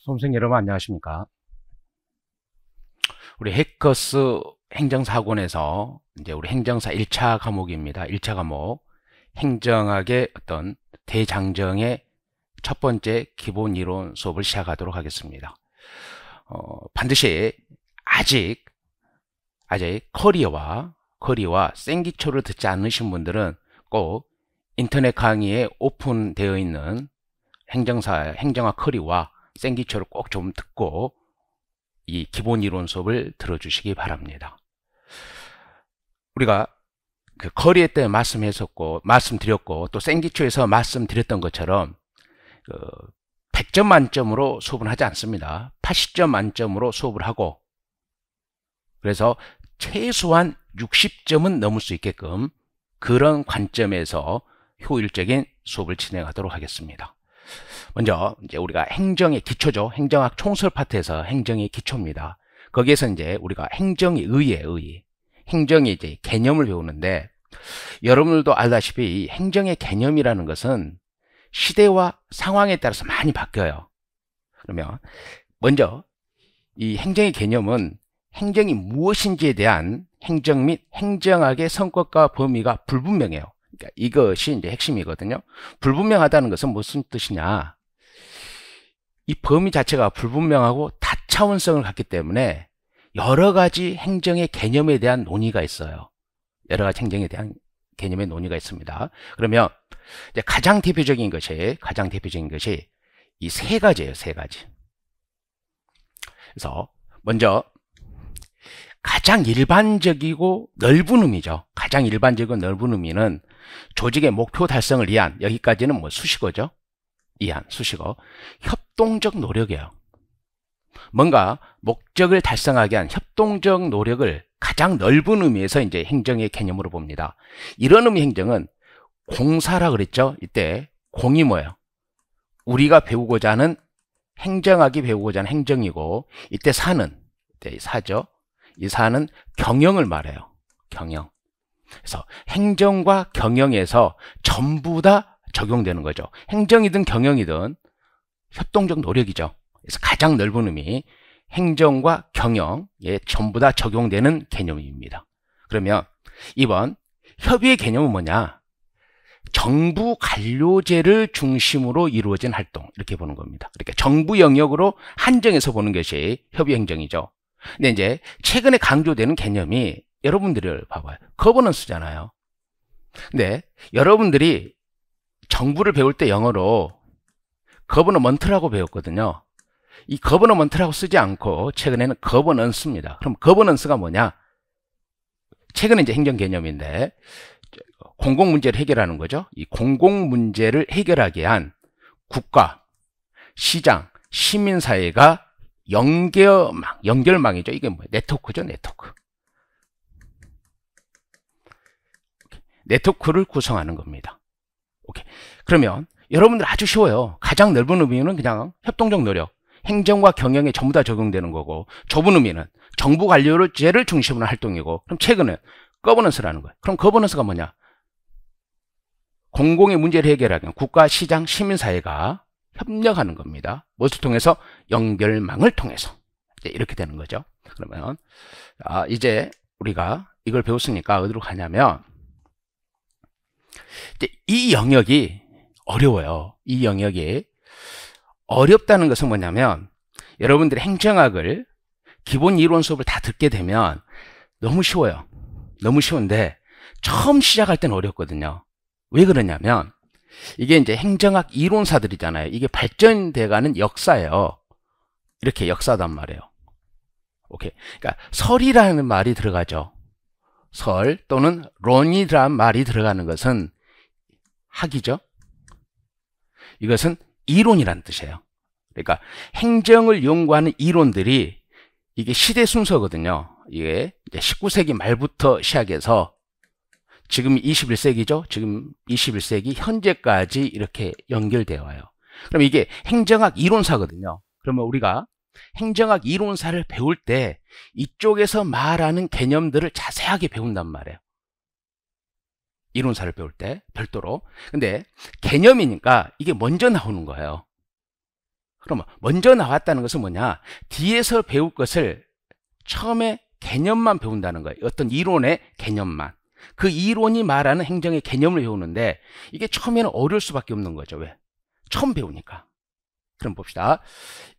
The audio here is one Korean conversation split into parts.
수험생 여러분 안녕하십니까? 우리 해커스 행정사학원에서 이제 우리 행정사 1차 과목입니다. 1차 과목 행정학의 어떤 대장정의 첫 번째 기본 이론 수업을 시작하도록 하겠습니다. 반드시 아직 커리어와 생기초를 듣지 않으신 분들은 꼭 인터넷 강의에 오픈되어 있는 행정학 커리와 생기초를 꼭 좀 듣고 이 기본 이론 수업을 들어주시기 바랍니다. 우리가 그 커리어 때 말씀드렸고 또 생기초에서 말씀드렸던 것처럼 100점 만점으로 수업을 하지 않습니다. 80점 만점으로 수업을 하고, 그래서 최소한 60점은 넘을 수 있게끔 그런 관점에서 효율적인 수업을 진행하도록 하겠습니다. 먼저 이제 우리가 행정의 기초죠. 행정학 총설 파트에서 행정의 기초입니다. 거기에서 이제 우리가 행정의 행정의 이제 개념을 배우는데, 여러분들도 알다시피 이 행정의 개념이라는 것은 시대와 상황에 따라서 많이 바뀌어요. 그러면 먼저 이 행정의 개념은 행정이 무엇인지에 대한 행정 및 행정학의 성격과 범위가 불분명해요. 그러니까 이것이 이제 핵심이거든요. 불분명하다는 것은 무슨 뜻이냐? 이 범위 자체가 불분명하고 다차원성을 갖기 때문에 여러 가지 행정의 개념에 대한 논의가 있어요. 여러 가지 행정에 대한 개념의 논의가 있습니다. 그러면 이제 가장 대표적인 것이 이 세 가지예요. 세 가지. 그래서 먼저 가장 일반적이고 넓은 의미죠. 가장 일반적이고 넓은 의미는 조직의 목표 달성을 위한, 여기까지는 뭐 수식어죠. 수식어. 협동적 노력이에요. 뭔가 목적을 달성하기 위한 협동적 노력을 가장 넓은 의미에서 이제 행정의 개념으로 봅니다. 이런 의미 행정은 공사라 그랬죠. 이때 공이 뭐예요? 우리가 배우고자 하는, 행정학이 배우고자 하는 행정이고, 이때 사죠. 이 사는 경영을 말해요. 경영. 그래서 행정과 경영에서 전부 다 적용되는 거죠. 행정이든 경영이든 협동적 노력이죠. 그래서 가장 넓은 의미, 행정과 경영에 전부 다 적용되는 개념입니다. 그러면 이번 협의의 개념은 뭐냐? 정부 관료제를 중심으로 이루어진 활동, 이렇게 보는 겁니다. 그러니까 정부 영역으로 한정해서 보는 것이 협의 행정이죠. 근데 이제 최근에 강조되는 개념이, 여러분들을 봐봐요. 거버넌스잖아요. 근데 여러분들이 정부를 배울 때 영어로 거버너먼트라고 배웠거든요. 이 거버너먼트라고 쓰지 않고 최근에는 거버넌스입니다. 그럼 거버넌스가 뭐냐? 최근에 이제 행정 개념인데 공공 문제를 해결하는 거죠. 이 공공 문제를 해결하기 위한 국가, 시장, 시민사회가 연결망이죠. 이게 뭐예요? 네트워크죠. 네트워크를 구성하는 겁니다. 오케이. 그러면 여러분들 아주 쉬워요. 가장 넓은 의미는 그냥 협동적 노력, 행정과 경영에 전부 다 적용되는 거고, 좁은 의미는 정부 관료제를 중심으로 한 활동이고, 그럼 최근은 거버넌스라는 거예요. 그럼 거버넌스가 뭐냐? 공공의 문제를 해결하기 위한 국가, 시장, 시민사회가 협력하는 겁니다. 무엇을 통해서? 연결망을 통해서. 이렇게 되는 거죠. 그러면 이제 우리가 이걸 배웠으니까 어디로 가냐면, 이 영역이 어려워요. 이 영역이 어렵다는 것은 뭐냐면, 여러분들이 행정학을 기본 이론 수업을 다 듣게 되면 너무 쉬워요. 너무 쉬운데 처음 시작할 때는 어렵거든요. 왜 그러냐면, 이게 이제 행정학 이론사들이잖아요. 이게 발전돼가는 역사예요. 이렇게 역사단 말이에요. 오케이. 그러니까 설이라는 말이 들어가죠. 설 또는 론이라는 말이 들어가는 것은 학이죠. 이것은 이론이라는 뜻이에요. 그러니까 행정을 연구하는 이론들이, 이게 시대 순서거든요. 이게 이제 19세기 말부터 시작해서 지금 21세기죠. 지금 21세기 현재까지 이렇게 연결되어 와요. 그럼 이게 행정학 이론사거든요. 그러면 우리가 행정학 이론사를 배울 때 이쪽에서 말하는 개념들을 자세하게 배운단 말이에요. 이론사를 배울 때 별도로. 근데 개념이니까 이게 먼저 나오는 거예요. 그러면 먼저 나왔다는 것은 뭐냐? 뒤에서 배울 것을 처음에 개념만 배운다는 거예요. 어떤 이론의 개념만. 그 이론이 말하는 행정의 개념을 배우는데 이게 처음에는 어려울 수밖에 없는 거죠. 왜? 처음 배우니까. 그럼 봅시다.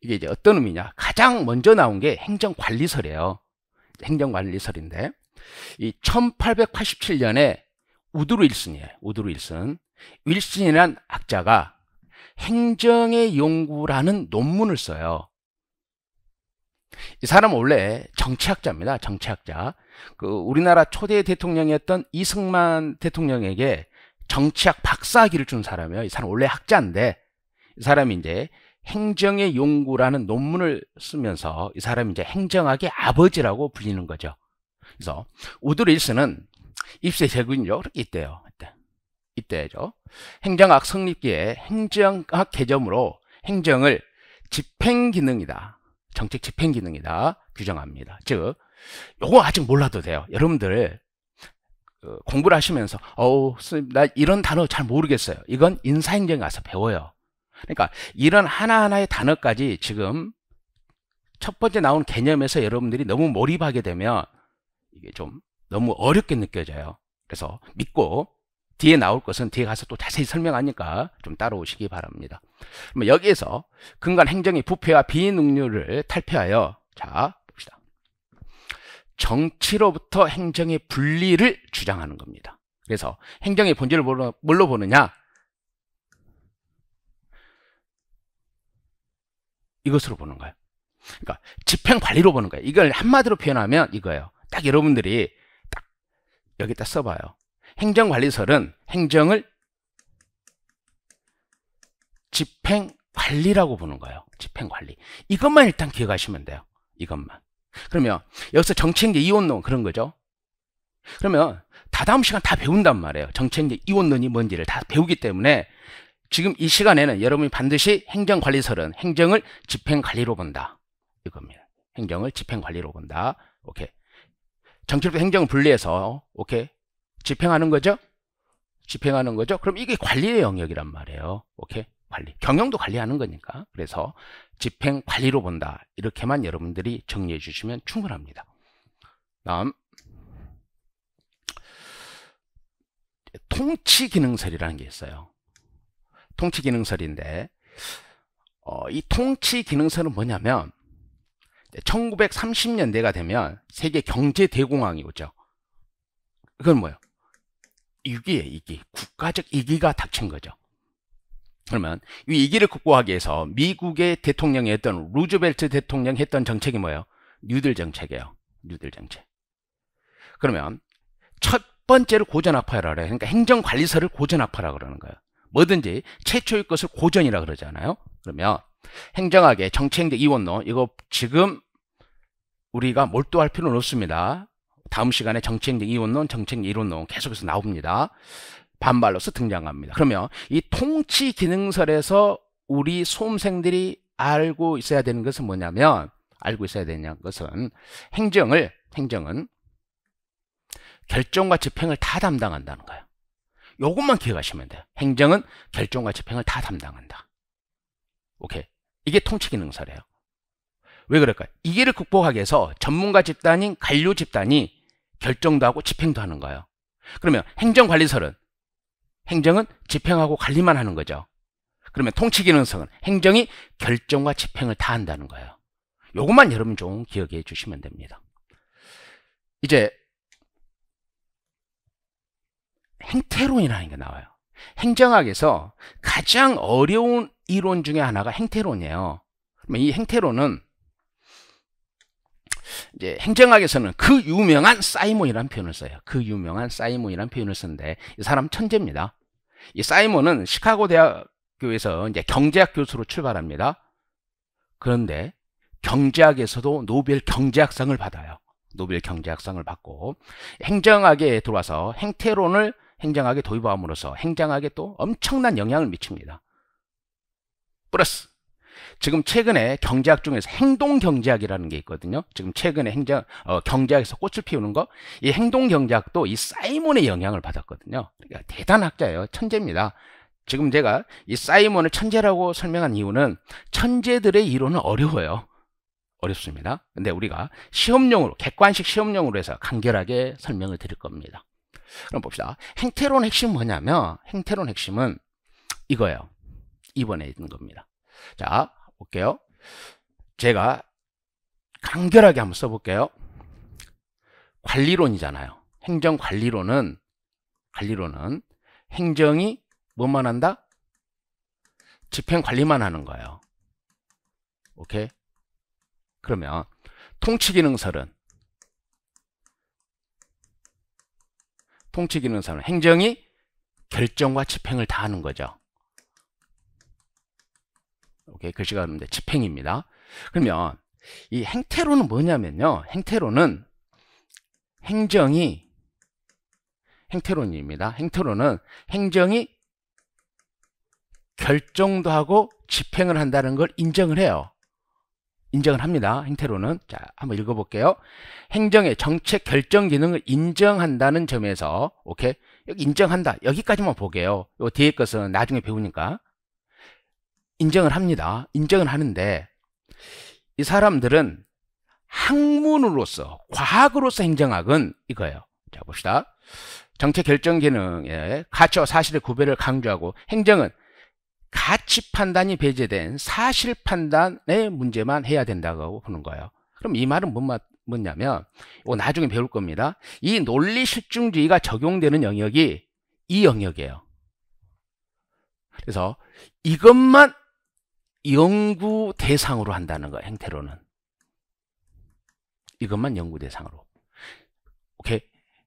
이게 이제 어떤 의미냐? 가장 먼저 나온 게 행정관리설이에요. 행정관리설인데 이 1887년에 우드로 윌슨이에요. 우드로 윌슨. 윌슨이라는 학자가 행정의 연구라는 논문을 써요. 이 사람은 원래 정치학자입니다. 정치학자. 그 우리나라 초대 대통령이었던 이승만 대통령에게 정치학 박사학위를 준 사람이에요. 이 사람 원래 학자인데 이 사람이 이제 행정의 연구라는 논문을 쓰면서 이 사람이 이제 행정학의 아버지라고 불리는 거죠. 그래서 우드로 윌슨은 입시에 제국이죠. 이때요. 이때죠. 행정학 성립기에 행정학 개념으로 행정을 집행기능이다. 정책 집행기능이다. 규정합니다. 즉 요거 아직 몰라도 돼요. 여러분들 공부를 하시면서 나 이런 단어 잘 모르겠어요. 이건 인사행정에 가서 배워요. 그러니까 이런 하나하나의 단어까지 지금 첫 번째 나온 개념에서 여러분들이 너무 몰입하게 되면 이게 좀 너무 어렵게 느껴져요. 그래서 믿고 뒤에 나올 것은 뒤에 가서 또 자세히 설명하니까 좀 따라오시기 바랍니다. 그럼 여기에서 근간 행정의 부패와 비능률을 탈피하여 자 봅시다. 정치로부터 행정의 분리를 주장하는 겁니다. 그래서 행정의 본질을 뭘로 보느냐? 이것으로 보는 거예요. 그러니까 집행관리로 보는 거예요. 이걸 한마디로 표현하면 이거예요. 딱 여러분들이 딱 여기다 써봐요. 행정관리설은 행정을 집행관리라고 보는 거예요. 집행관리. 이것만 일단 기억하시면 돼요. 이것만. 그러면 여기서 정치행정 이원론 그런 거죠. 그러면 다다음 시간 다 배운단 말이에요. 정치행정 이원론이 뭔지를 다 배우기 때문에 지금 이 시간에는 여러분이 반드시 행정관리설은 행정을 집행관리로 본다. 이겁니다. 행정을 집행관리로 본다. 오케이. 정치로부터 행정을 분리해서 오케이. 집행하는 거죠? 집행하는 거죠? 그럼 이게 관리의 영역이란 말이에요. 오케이? 관리. 경영도 관리하는 거니까. 그래서 집행 관리로 본다. 이렇게만 여러분들이 정리해 주시면 충분합니다. 다음. 통치기능설이라는 게 있어요. 통치기능설인데, 이 통치기능설은 뭐냐면, 1930년대가 되면 세계 경제대공황이 오죠. 그건 뭐예요? 위기예요, 위기. 국가적 위기가 닥친 거죠. 그러면 이 위기를 극복하기 위해서 미국의 대통령이었던 루즈벨트 대통령이 했던 정책이 뭐예요? 뉴딜 정책이에요. 뉴딜 정책. 그러면 첫 번째로 고전학파라 그래요. 그러니까 행정관리설을 고전학파라 그러는 거예요. 뭐든지 최초의 것을 고전이라 그러잖아요. 그러면 행정학의 정치행정 이원론 이거 지금 우리가 몰두할 필요는 없습니다. 다음 시간에 정치행정 이원론, 정치행정 이론론 계속해서 나옵니다. 반발로서 등장합니다. 그러면 이 통치기능설에서 우리 수험생들이 알고 있어야 되는 것은 뭐냐면 행정은 결정과 집행을 다 담당한다는 거예요. 요것만 기억하시면 돼요. 행정은 결정과 집행을 다 담당한다. 오케이. 이게 통치기능설이에요. 왜 그럴까요? 이기를 극복하기 위해서 전문가 집단인 관료 집단이 결정도 하고 집행도 하는 거예요. 그러면 행정관리설은 행정은 집행하고 관리만 하는 거죠. 그러면 통치기능설은 행정이 결정과 집행을 다 한다는 거예요. 요것만 여러분 좀 기억해 주시면 됩니다. 이제 행태론이라는 게 나와요. 행정학에서 가장 어려운 이론 중에 하나가 행태론이에요. 그러면 이 행태론은 이제 행정학에서는 그 유명한 사이몬이라는 표현을 써요. 그 유명한 사이몬이라는 표현을 쓰는데 이 사람 천재입니다. 이 사이몬은 시카고 대학교에서 이제 경제학 교수로 출발합니다. 그런데 경제학에서도 노벨 경제학상을 받아요. 노벨 경제학상을 받고 행정학에 들어와서 행태론을 행정학에 도입함으로써 행정학에 또 엄청난 영향을 미칩니다. 플러스 지금 최근에 경제학 중에서 행동경제학이라는 게 있거든요. 지금 최근에 경제학에서 꽃을 피우는 거, 이 행동경제학도 이 사이몬의 영향을 받았거든요. 그러니까 대단한 학자예요. 천재입니다. 지금 제가 이 사이먼을 천재라고 설명한 이유는 천재들의 이론은 어려워요. 어렵습니다. 근데 우리가 시험용으로, 객관식 시험용으로 해서 간결하게 설명을 드릴 겁니다. 그럼 봅시다. 행태론 핵심은 뭐냐면, 행태론 핵심은 이거예요. 2번에 있는 겁니다. 자, 볼게요. 제가 간결하게 한번 써볼게요. 관리론이잖아요. 행정관리론은, 행정이 뭐만 한다? 집행관리만 하는 거예요. 오케이? 그러면 통치기능설은 행정이 결정과 집행을 다 하는 거죠. 오케이, 글씨가 그런데 집행입니다. 그러면 이 행태론은 뭐냐면요, 행태론은 행태론입니다. 행태론은 행정이 결정도 하고 집행을 한다는 걸 인정을 해요. 인정을 합니다. 행태론은. 자, 한번 읽어볼게요. 행정의 정책 결정 기능을 인정한다는 점에서, 오케이? 여기 인정한다. 여기까지만 보게요. 요 뒤에 것은 나중에 배우니까. 인정을 합니다. 인정을 하는데, 이 사람들은 학문으로서, 과학으로서 행정학은 이거예요. 자, 봅시다. 정책 결정 기능의 가치와 사실의 구별을 강조하고, 행정은 가치 판단이 배제된 사실 판단의 문제만 해야 된다고 보는 거예요. 그럼 이 말은 뭐냐면, 이거 나중에 배울 겁니다. 이 논리 실증주의가 적용되는 영역이 이 영역이에요. 그래서 이것만 연구 대상으로 한다는 거예요. 행태론은. 이것만 연구 대상으로. 오케이?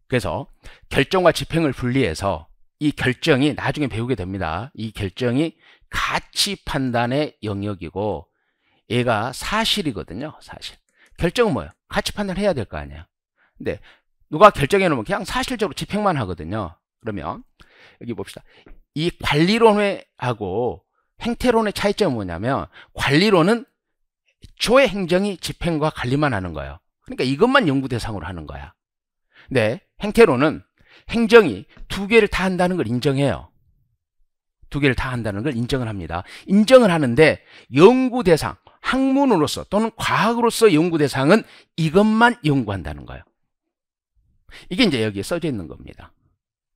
그래서 결정과 집행을 분리해서 이 결정이 나중에 배우게 됩니다. 이 결정이 가치 판단의 영역이고 얘가 사실이거든요. 사실. 결정은 뭐예요? 가치 판단해야 될 거 아니에요. 근데 누가 결정해 놓으면 그냥 사실적으로 집행만 하거든요. 그러면 여기 봅시다. 이 관리론하고 행태론의 차이점은 뭐냐면, 관리론은 조의 행정이 집행과 관리만 하는 거예요. 그러니까 이것만 연구 대상으로 하는 거야. 근데 행태론은 행정이 두 개를 다 한다는 걸 인정해요. 두 개를 다 한다는 걸 인정을 합니다. 인정을 하는데 연구 대상, 학문으로서 또는 과학으로서 연구 대상은 이것만 연구한다는 거예요. 이게 이제 여기에 써져 있는 겁니다.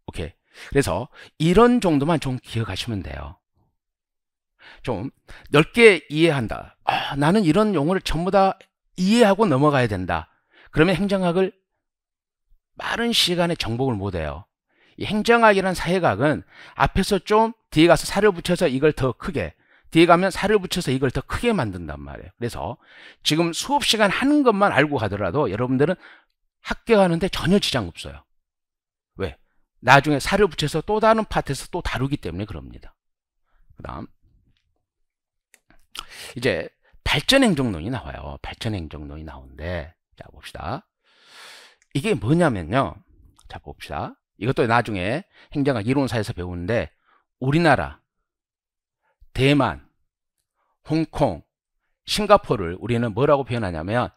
오케이. 그래서 이런 정도만 좀 기억하시면 돼요. 좀 넓게 이해한다. 나는 이런 용어를 전부 다 이해하고 넘어가야 된다. 그러면 행정학을 빠른 시간에 정복을 못해요. 이 행정학이란 사회학은 앞에서 좀 뒤에 가서 살을 붙여서 이걸 더 크게, 뒤에 가면 살을 붙여서 이걸 더 크게 만든단 말이에요. 그래서 지금 수업 시간 하는 것만 알고 가더라도 여러분들은 합격하는데 전혀 지장 없어요. 왜? 나중에 살을 붙여서 또 다른 파트에서 또 다루기 때문에 그럽니다. 그 다음 이제 발전행정론이 나와요. 발전행정론이 나오는데, 자 봅시다. 이게 뭐냐면요, 자 봅시다. 이것도 나중에 행정학 이론사에서 배우는데, 우리나라, 대만, 홍콩, 싱가포르를 우리는 뭐라고 표현하냐면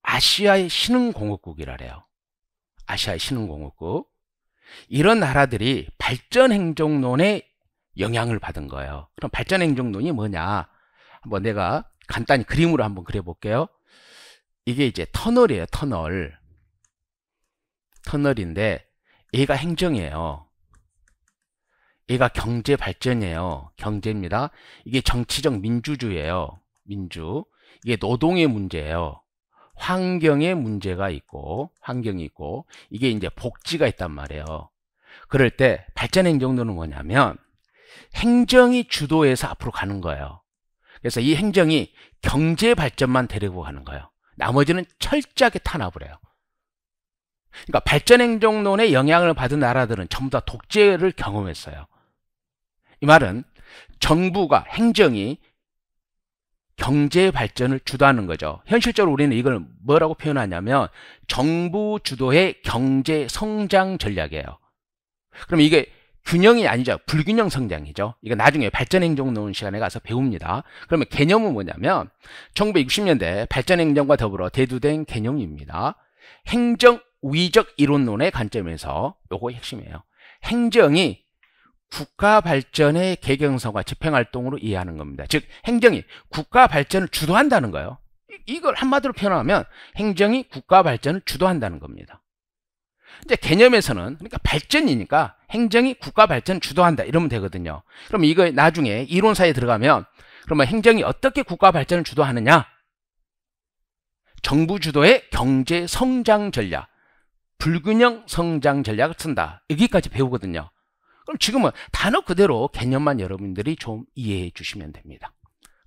아시아의 신흥공업국이라 그래요. 아시아의 신흥공업국. 이런 나라들이 발전행정론에 영향을 받은 거예요. 그럼 발전행정론이 뭐냐? 한번 내가 간단히 그림으로 한번 그려볼게요. 이게 이제 터널이에요. 터널인데 얘가 행정이에요. 얘가 경제 발전이에요. 경제입니다. 이게 정치적 민주주의예요. 민주. 이게 노동의 문제예요. 환경의 문제가 있고, 환경이 있고, 이게 이제 복지가 있단 말이에요. 그럴 때 발전행정론은 뭐냐면 행정이 주도해서 앞으로 가는 거예요. 그래서 이 행정이 경제 발전만 데리고 가는 거예요. 나머지는 철저하게 탄압을 해요. 그러니까 발전행정론에 영향을 받은 나라들은 전부 다 독재를 경험했어요. 이 말은 정부가, 행정이 경제 발전을 주도하는 거죠. 현실적으로 우리는 이걸 뭐라고 표현하냐면 정부 주도의 경제 성장 전략이에요. 그럼 이게 균형이 아니죠. 불균형 성장이죠. 이거 나중에 발전행정론 시간에 가서 배웁니다. 그러면 개념은 뭐냐면 1960년대 발전행정과 더불어 대두된 개념입니다. 행정우위적 이론론의 관점에서 요거 핵심이에요. 행정이 국가 발전의 개경성과 집행활동으로 이해하는 겁니다. 즉 행정이 국가 발전을 주도한다는 거예요. 이걸 한마디로 표현하면 행정이 국가 발전을 주도한다는 겁니다. 이제 개념에서는 그러니까 발전이니까 행정이 국가 발전을 주도한다 이러면 되거든요. 그럼 이거 나중에 이론사에 들어가면 그러면 행정이 어떻게 국가 발전을 주도하느냐? 정부 주도의 경제 성장 전략, 불균형 성장 전략을 쓴다. 여기까지 배우거든요. 그럼 지금은 단어 그대로 개념만 여러분들이 좀 이해해 주시면 됩니다.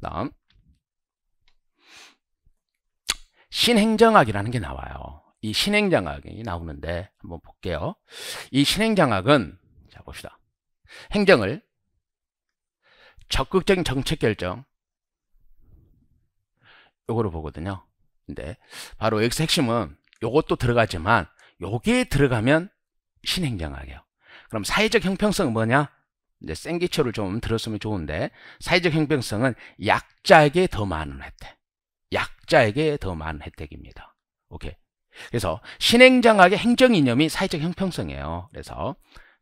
다음 신행정학이라는 게 나와요. 이 신행정학이 나오는데 한번 볼게요. 이 신행정학은 자 봅시다. 행정을 적극적인 정책 결정 요거로 보거든요. 근데 바로 여기서 핵심은 요것도 들어가지만 요게 들어가면 신행정학이에요. 그럼 사회적 형평성은 뭐냐? 이제 생기초를 좀 들었으면 좋은데 사회적 형평성은 약자에게 더 많은 혜택. 약자에게 더 많은 혜택입니다. 오케이. 그래서 신행정학의 행정 이념이 사회적 형평성이에요. 그래서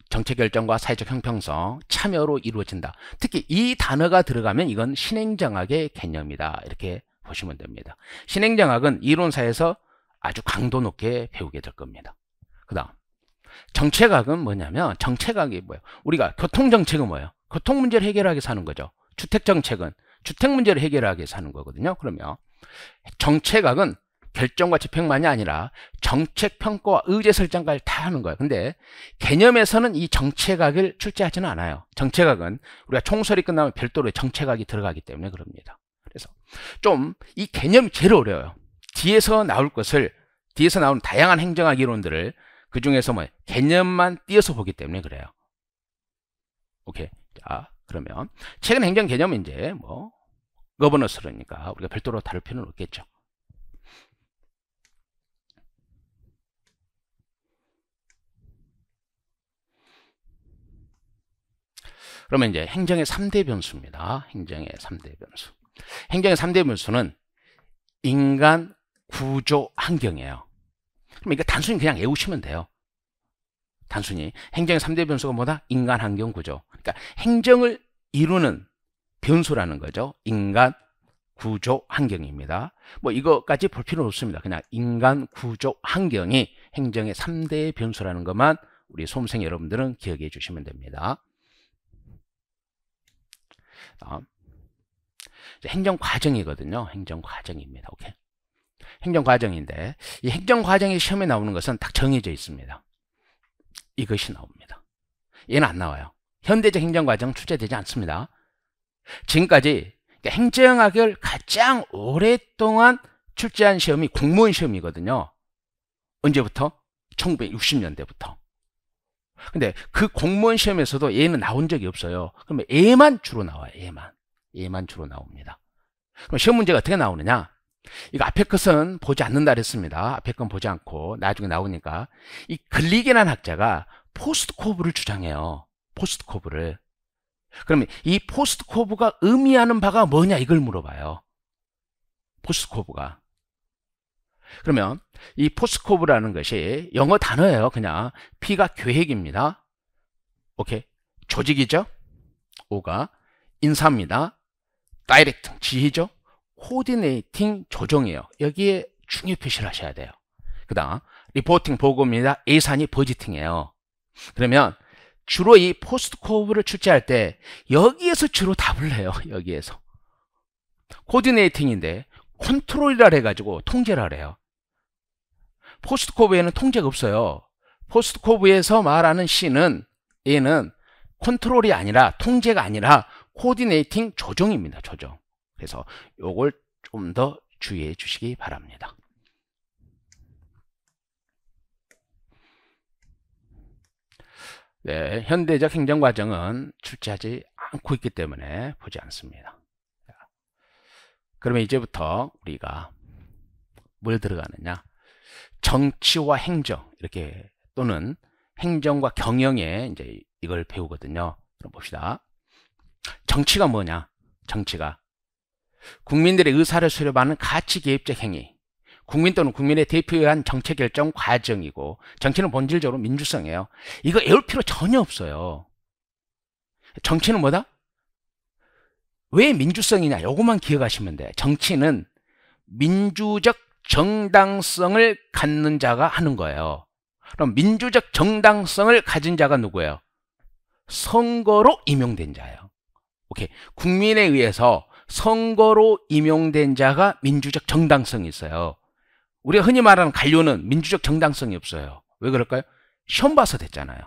정책 결정과 사회적 형평성, 참여로 이루어진다. 특히 이 단어가 들어가면 이건 신행정학의 개념이다. 이렇게 보시면 됩니다. 신행정학은 이론사에서 아주 강도 높게 배우게 될 겁니다. 그 다음 정책학은 뭐냐면 정책학이 뭐예요? 우리가 교통정책은 뭐예요? 교통 문제를 해결하기 위해서 하는 거죠. 주택정책은 주택 문제를 해결하기 위해서 하는 거거든요. 그러면 정책학은 결정과 집행만이 아니라 정책 평가와 의제 설정까지 다 하는 거예요. 근데 개념에서는 이 정책학을 출제하지는 않아요. 정책학은 우리가 총설이 끝나면 별도로 정책학이 들어가기 때문에 그럽니다. 그래서 좀 이 개념이 제일 어려워요. 뒤에서 나올 것을 뒤에서 나오는 다양한 행정학 이론들을 그 중에서 뭐 개념만 띄어서 보기 때문에 그래요. 오케이. 자, 그러면 최근 행정 개념은 이제 뭐 거버넌스니까 우리가 별도로 다룰 필요는 없겠죠. 그러면 이제 행정의 3대 변수입니다. 행정의 3대 변수. 행정의 3대 변수는 인간, 구조, 환경이에요. 그럼 이거 단순히 그냥 외우시면 돼요. 단순히 행정의 3대 변수가 뭐다? 인간, 환경, 구조. 그러니까 행정을 이루는 변수라는 거죠. 인간, 구조, 환경입니다. 뭐 이거까지 볼 필요는 없습니다. 그냥 인간, 구조, 환경이 행정의 3대 변수라는 것만 우리 수험생 여러분들은 기억해 주시면 됩니다. 다음 행정 과정이거든요. 행정 과정입니다. 오케이. 행정 과정인데 이 행정 과정이 시험에 나오는 것은 딱 정해져 있습니다. 이것이 나옵니다. 얘는 안 나와요. 현대적 행정 과정 출제되지 않습니다. 지금까지 행정학을 가장 오랫동안 출제한 시험이 공무원 시험이거든요. 언제부터? 1960년대부터. 근데 그 공무원 시험에서도 얘는 나온 적이 없어요. 그러면 얘만 주로 나와요. 얘만 주로 나옵니다. 그럼 시험 문제가 어떻게 나오느냐? 이거 앞에 것은 보지 않는다 그랬습니다. 앞에 건 보지 않고 나중에 나오니까 이 글리게라는 학자가 포스트코브를 주장해요. 포스트코브를. 그러면 이 포스트코브가 의미하는 바가 뭐냐 이걸 물어봐요. 포스트코브가. 그러면 이 포스트코브라는 것이 영어 단어예요. 그냥 P가 계획입니다. 오케이. 조직이죠. O가 인사입니다. 다이렉팅 지휘죠. 코디네이팅 조정이에요. 여기에 중요 표시를 하셔야 돼요. 그 다음 리포팅 보고입니다. A산이 버지팅이에요. 그러면 주로 이 포스트코브를 출제할 때 여기에서 주로 답을 해요. 여기에서. 코디네이팅인데 컨트롤이라 해가지고 통제를 해요. 포스트코브에는 통제가 없어요. 포스트코브에서 말하는 C는 얘는 컨트롤이 아니라 통제가 아니라 코디네이팅 조정입니다. 조정. 그래서 요걸 좀 더 주의해 주시기 바랍니다. 네, 현대적 행정과정은 출제하지 않고 있기 때문에 보지 않습니다. 그러면 이제부터 우리가 뭘 들어가느냐? 정치와 행정 이렇게 또는 행정과 경영에 이제 이걸 배우거든요. 그럼 봅시다. 정치가 뭐냐? 정치가 국민들의 의사를 수렴하는 가치개입적 행위. 국민 또는 국민의 대표에 의한 정책 결정 과정이고 정치는 본질적으로 민주성이에요. 이거 외울 필요 전혀 없어요. 정치는 뭐다? 왜 민주성이냐? 요것만 기억하시면 돼. 정치는 민주적 정당성을 갖는 자가 하는 거예요. 그럼 민주적 정당성을 가진 자가 누구예요? 선거로 임용된 자예요. 오케이. 국민에 의해서 선거로 임용된 자가 민주적 정당성이 있어요. 우리가 흔히 말하는 관료는 민주적 정당성이 없어요. 왜 그럴까요? 시험 봐서 됐잖아요.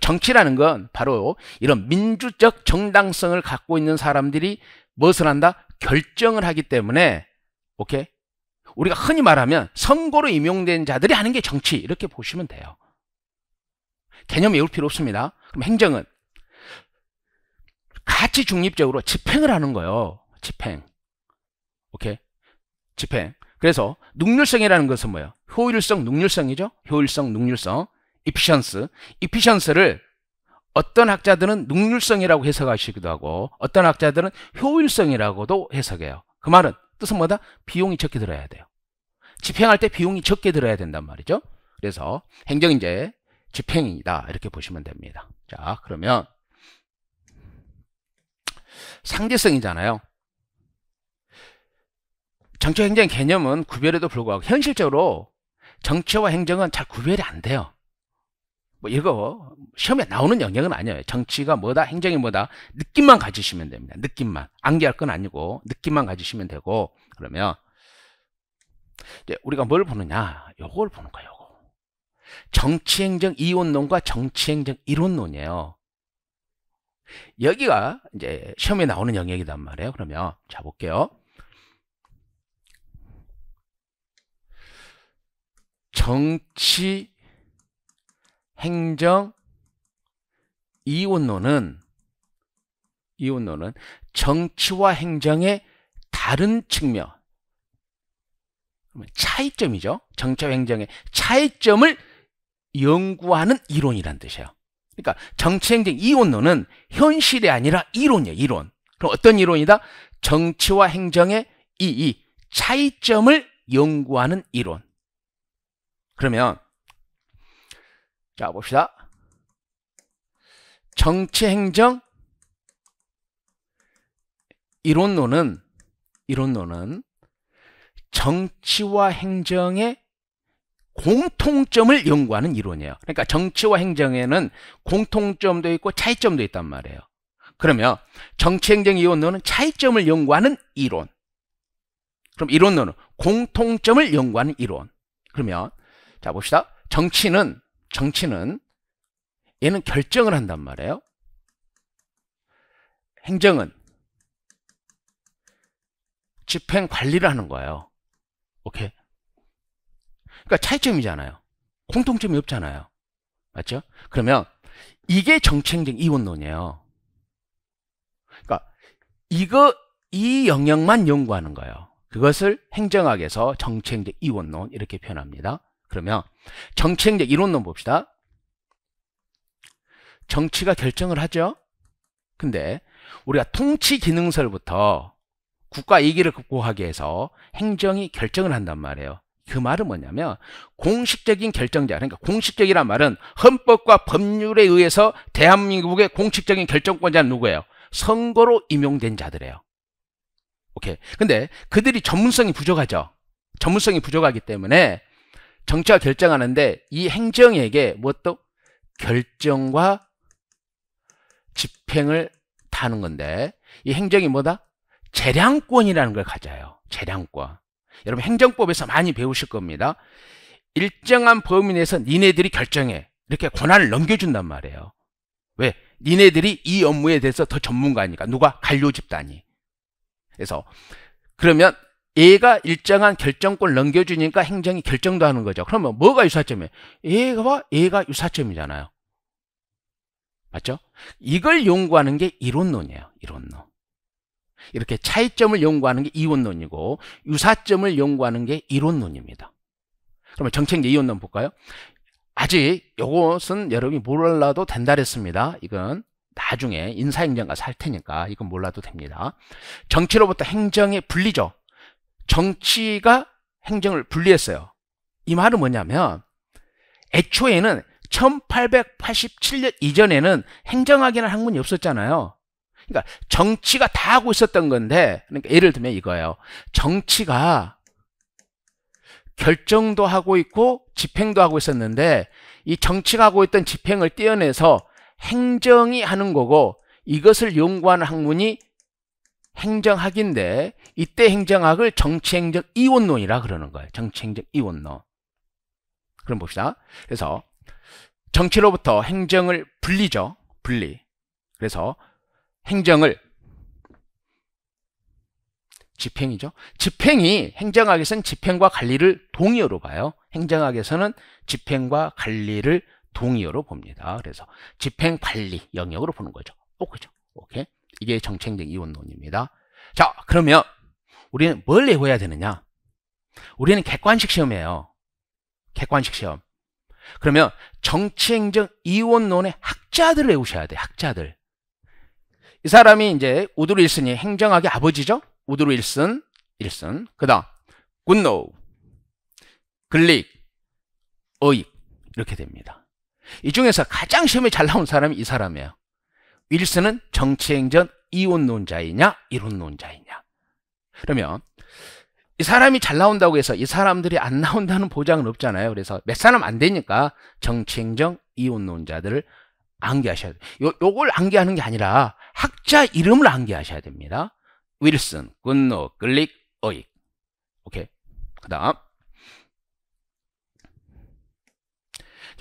정치라는 건 바로 이런 민주적 정당성을 갖고 있는 사람들이 무엇을 한다? 결정을 하기 때문에, 오케이? 우리가 흔히 말하면 선거로 임용된 자들이 하는 게 정치, 이렇게 보시면 돼요. 개념 외울 필요 없습니다. 그럼 행정은 가치 중립적으로 집행을 하는 거예요. 집행. 오케이? 집행. 그래서 능률성이라는 것은 뭐예요? 효율성, 능률성이죠? 효율성, 능률성. efficiency를 어떤 학자들은 능률성이라고 해석하시기도 하고 어떤 학자들은 효율성이라고도 해석해요. 그 말은 뜻은 뭐다? 비용이 적게 들어야 돼요. 집행할 때 비용이 적게 들어야 된단 말이죠. 그래서 행정은 이제 집행이다, 이렇게 보시면 됩니다. 자, 그러면 상대성이잖아요. 정치와 행정 개념은 구별에도 불구하고 현실적으로 정치와 행정은 잘 구별이 안 돼요. 뭐 이거 시험에 나오는 영역은 아니에요. 정치가 뭐다, 행정이 뭐다, 느낌만 가지시면 됩니다. 느낌만. 암기할 건 아니고 느낌만 가지시면 되고. 그러면 이제 우리가 뭘 보느냐, 요걸 보는 거예요. 요거. 정치행정 이원론과 정치행정 이론론이에요. 여기가 이제 시험에 나오는 영역이단 말이에요. 그러면 자 볼게요. 정치 행정 이원론은 정치와 행정의 다른 측면, 차이점이죠. 정치와 행정의 차이점을 연구하는 이론이란 뜻이에요. 그러니까 정치 행정 이원론은 현실이 아니라 이론이에요. 이론. 그럼 어떤 이론이다? 정치와 행정의 이 차이점을 연구하는 이론. 그러면 자 봅시다. 정치 행정 이론론은 정치와 행정의 공통점을 연구하는 이론이에요. 그러니까 정치와 행정에는 공통점도 있고 차이점도 있단 말이에요. 그러면 정치 행정 이론론은 차이점을 연구하는 이론. 그럼 이론론은 공통점을 연구하는 이론. 그러면 자 봅시다. 정치는 얘는 결정을 한단 말이에요. 행정은 집행 관리를 하는 거예요. 오케이. 그러니까 차이점이잖아요. 공통점이 없잖아요. 맞죠? 그러면 이게 정치행정 이원론이에요. 그러니까 이 영역만 연구하는 거예요. 그것을 행정학에서 정치행정 이원론 이렇게 표현합니다. 그러면 정치행정 이론론 봅시다. 정치가 결정을 하죠. 근데 우리가 통치 기능설부터 국가 이익을 극복하기 위해서 행정이 결정을 한단 말이에요. 그 말은 뭐냐면 공식적인 결정자, 그러니까 공식적이란 말은 헌법과 법률에 의해서 대한민국의 공식적인 결정권자는 누구예요? 선거로 임용된 자들이에요. 오케이. 근데 그들이 전문성이 부족하죠. 전문성이 부족하기 때문에 정치가 결정하는데 이 행정에게 무엇도 결정과 집행을 다는 건데 이 행정이 뭐다? 재량권이라는 걸 가져요. 재량권. 여러분 행정법에서 많이 배우실 겁니다. 일정한 범위 내에서 니네들이 결정해. 이렇게 권한을 넘겨준단 말이에요. 왜? 니네들이 이 업무에 대해서 더 전문가니까. 누가? 관료 집단이. 그래서 그러면 얘가 일정한 결정권을 넘겨주니까 행정이 결정도 하는 거죠. 그러면 뭐가 유사점이에요? 얘가 유사점이잖아요. 맞죠? 이걸 연구하는 게 이론론이에요. 이론론. 이렇게 차이점을 연구하는 게 이원론이고 유사점을 연구하는 게 이론론입니다. 그러면 정치행정 이원론 볼까요? 아직 이것은 여러분이 몰라도 된다 그랬습니다. 이건 나중에 인사행정 가서 할 테니까 이건 몰라도 됩니다. 정치로부터 행정의 분리죠. 정치가 행정을 분리했어요. 이 말은 뭐냐면 애초에는 1887년 이전에는 행정학이라는 학문이 없었잖아요. 그러니까 정치가 다 하고 있었던 건데, 그러니까 예를 들면 이거예요. 정치가 결정도 하고 있고 집행도 하고 있었는데, 이 정치가 하고 있던 집행을 떼어내서 행정이 하는 거고, 이것을 연구하는 학문이 행정학인데, 이때 행정학을 정치행정 이원론이라 그러는 거예요. 정치행정 이원론. 그럼 봅시다. 그래서 정치로부터 행정을 분리죠. 분리. 그래서 행정을 집행이죠. 집행이 행정학에서는 집행과 관리를 동의어로 봐요. 행정학에서는 집행과 관리를 동의어로 봅니다. 그래서 집행 관리 영역으로 보는 거죠. 그죠? 오케이. 이게 정치행정 이원론입니다. 자, 그러면 우리는 뭘 외워야 되느냐? 우리는 객관식 시험이에요. 객관식 시험. 그러면 정치행정 이원론의 학자들을 외우셔야 돼요. 학자들. 이 사람이 이제 우드로 윌슨이 행정학의 아버지죠. 우드로 윌슨. 그 다음 굿노우, 글릭, 어익 이렇게 됩니다. 이 중에서 가장 시험에 잘 나온 사람이 이 사람이에요. 윌슨은 정치행정 이원론자이냐 이론론자이냐. 그러면 이 사람이 잘 나온다고 해서 이 사람들이 안 나온다는 보장은 없잖아요. 그래서 몇 사람 안 되니까 정치행정 이원론자들을 암기하셔야 돼요. 요걸 암기하는 게 아니라 학자 이름을 암기하셔야 됩니다. 윌슨, 굿노, 글릭, 어익. 오케이. 그 다음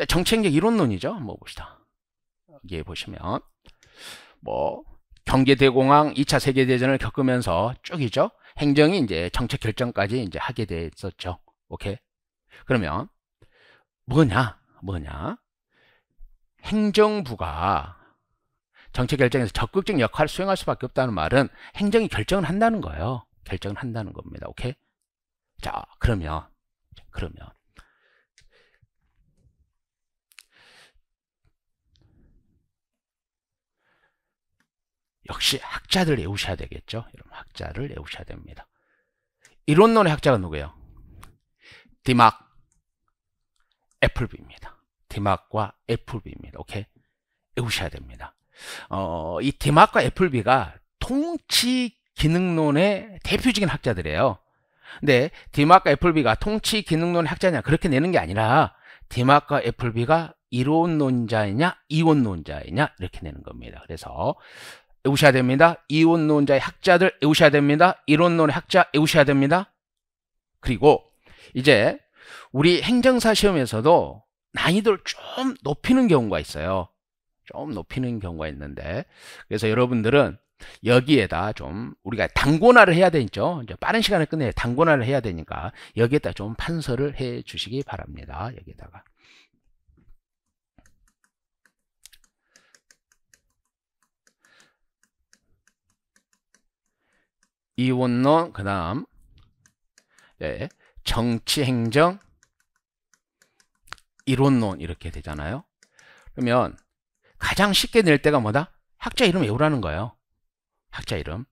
정치행정 이론론이죠. 한번 봅시다. 여기에 보시면 뭐 경제대공황 2차 세계대전을 겪으면서 쭉이죠. 행정이 이제 정책 결정까지 이제 하게 됐었죠. 오케이. 그러면 뭐냐? 행정부가 정책 결정에서 적극적 역할을 수행할 수밖에 없다는 말은 행정이 결정을 한다는 거예요. 결정을 한다는 겁니다. 오케이. 자, 그러면 역시 학자들 외우셔야 되겠죠. 여러분 학자를 외우셔야 됩니다. 이론론의 학자가 누구예요? 디막, 애플비입니다. 디막과 애플비입니다. 오케이? 외우셔야 됩니다. 이 디막과 애플비가 통치 기능론의 대표적인 학자들이에요. 근데 디막과 애플비가 통치 기능론의 학자냐 그렇게 내는 게 아니라 디막과 애플비가 이론론자이냐 이원론자이냐 이렇게 내는 겁니다. 그래서 외우셔야 됩니다. 이원론자의 학자들 외우셔야 됩니다. 이론론의 학자 외우셔야 됩니다. 그리고 이제 우리 행정사 시험에서도 난이도를 좀 높이는 경우가 있어요. 좀 높이는 경우가 있는데, 그래서 여러분들은 여기에다 좀 우리가 단권화를 해야 되죠. 이제 빠른 시간에 끝내 단권화를 해야 되니까 여기에다 좀 판서를 해 주시기 바랍니다. 여기에다가. 이원론, 그 다음 네, 정치행정 이론론 이렇게 되잖아요. 그러면 가장 쉽게 낼 때가 뭐다? 학자 이름 외우라는 거예요. 학자 이름.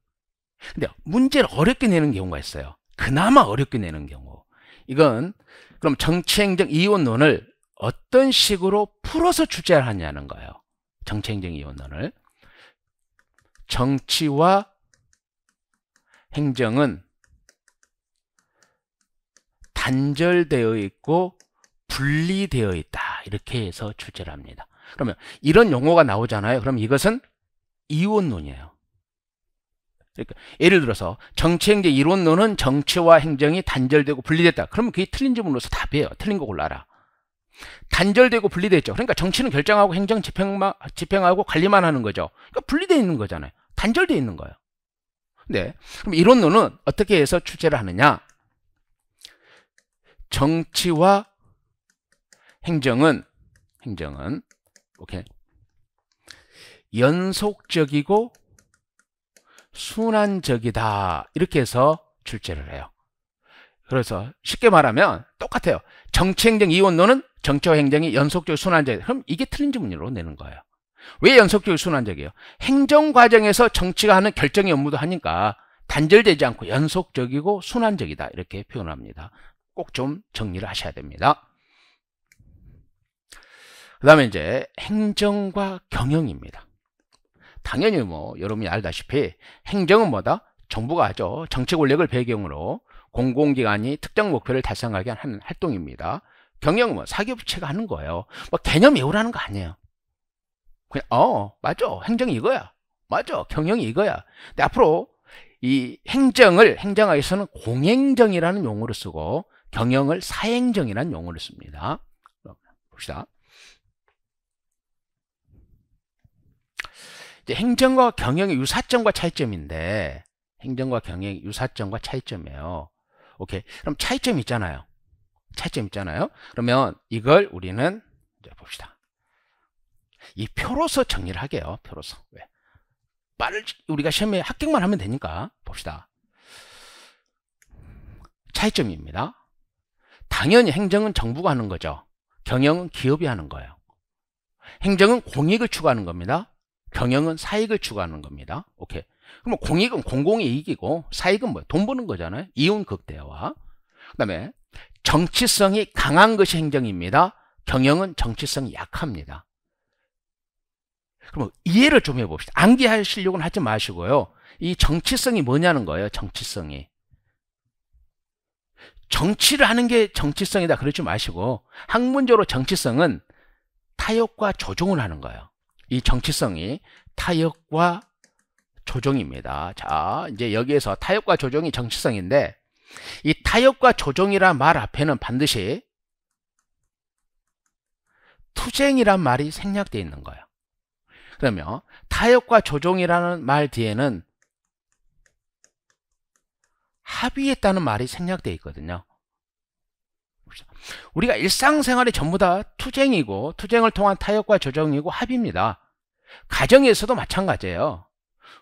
근데 문제를 어렵게 내는 경우가 있어요. 그나마 어렵게 내는 경우. 이건 그럼 정치행정 이원론을 어떤 식으로 풀어서 출제를 하냐는 거예요. 정치행정 이원론을. 정치와 행정은 단절되어 있고 분리되어 있다. 이렇게 해서 출제를 합니다. 그러면 이런 용어가 나오잖아요. 그럼 이것은 이원론이에요. 그러니까 예를 들어서 정치행정 이론론은 정치와 행정이 단절되고 분리됐다. 그러면 그게 틀린 질문으로서 답이에요. 틀린 거 골라라. 단절되고 분리됐죠. 그러니까 정치는 결정하고 행정 집행하고 관리만 하는 거죠. 그러니까 분리되어 있는 거잖아요. 단절되어 있는 거예요. 네. 그럼 이론론은 어떻게 해서 출제를 하느냐? 정치와 행정은 오케이. 연속적이고 순환적이다. 이렇게 해서 출제를 해요. 그래서 쉽게 말하면 똑같아요. 정치행정 이원론은 정치와 행정이 연속적이고 순환적이다. 그럼 이게 틀린 질문으로 내는 거예요. 왜 연속적이고 순환적이에요? 행정 과정에서 정치가 하는 결정의 업무도 하니까 단절되지 않고 연속적이고 순환적이다. 이렇게 표현합니다. 꼭 좀 정리를 하셔야 됩니다. 그 다음에 이제 행정과 경영입니다. 당연히 뭐 여러분이 알다시피 행정은 뭐다? 정부가 하죠. 정치 권력을 배경으로 공공기관이 특정 목표를 달성하게 하는 활동입니다. 경영은 뭐 사기업체가 하는 거예요. 뭐 개념 외우라는 거 아니에요. 그냥 맞아, 행정이 이거야. 맞아, 경영이 이거야. 근데 앞으로 이 행정을 행정하기 위해서는 공행정이라는 용어를 쓰고 경영을 사행정이라는 용어를 씁니다. 봅시다. 이제 행정과 경영의 유사점과 차이점인데, 행정과 경영의 유사점과 차이점이에요. 오케이. 그럼 차이점 있잖아요. 차이점 있잖아요. 그러면 이걸 우리는 이제 봅시다. 이 표로서 정리를 하게요. 표로서. 왜? 우리가 시험에 합격만 하면 되니까 봅시다. 차이점입니다. 당연히 행정은 정부가 하는 거죠. 경영은 기업이 하는 거예요. 행정은 공익을 추구하는 겁니다. 경영은 사익을 추구하는 겁니다. 오케이. 그럼 공익은 공공의 이익이고 사익은 뭐 돈 버는 거잖아요. 이윤극대화. 그다음에 정치성이 강한 것이 행정입니다. 경영은 정치성이 약합니다. 그럼 이해를 좀 해봅시다. 암기하시려고는 하지 마시고요. 이 정치성이 뭐냐는 거예요. 정치성이. 정치를 하는 게 정치성이다 그러지 마시고 학문적으로 정치성은 타협과 조정을 하는 거예요. 이 정치성이 타협과 조정입니다. 자, 이제 여기에서 타협과 조정이 정치성인데 이 타협과 조정이란 말 앞에는 반드시 투쟁이란 말이 생략되어 있는 거예요. 그러면 타협과 조정이라는 말 뒤에는 합의했다는 말이 생략되어 있거든요. 우리가 일상생활이 전부 다 투쟁이고 투쟁을 통한 타협과 조정이고 합의입니다. 가정에서도 마찬가지예요.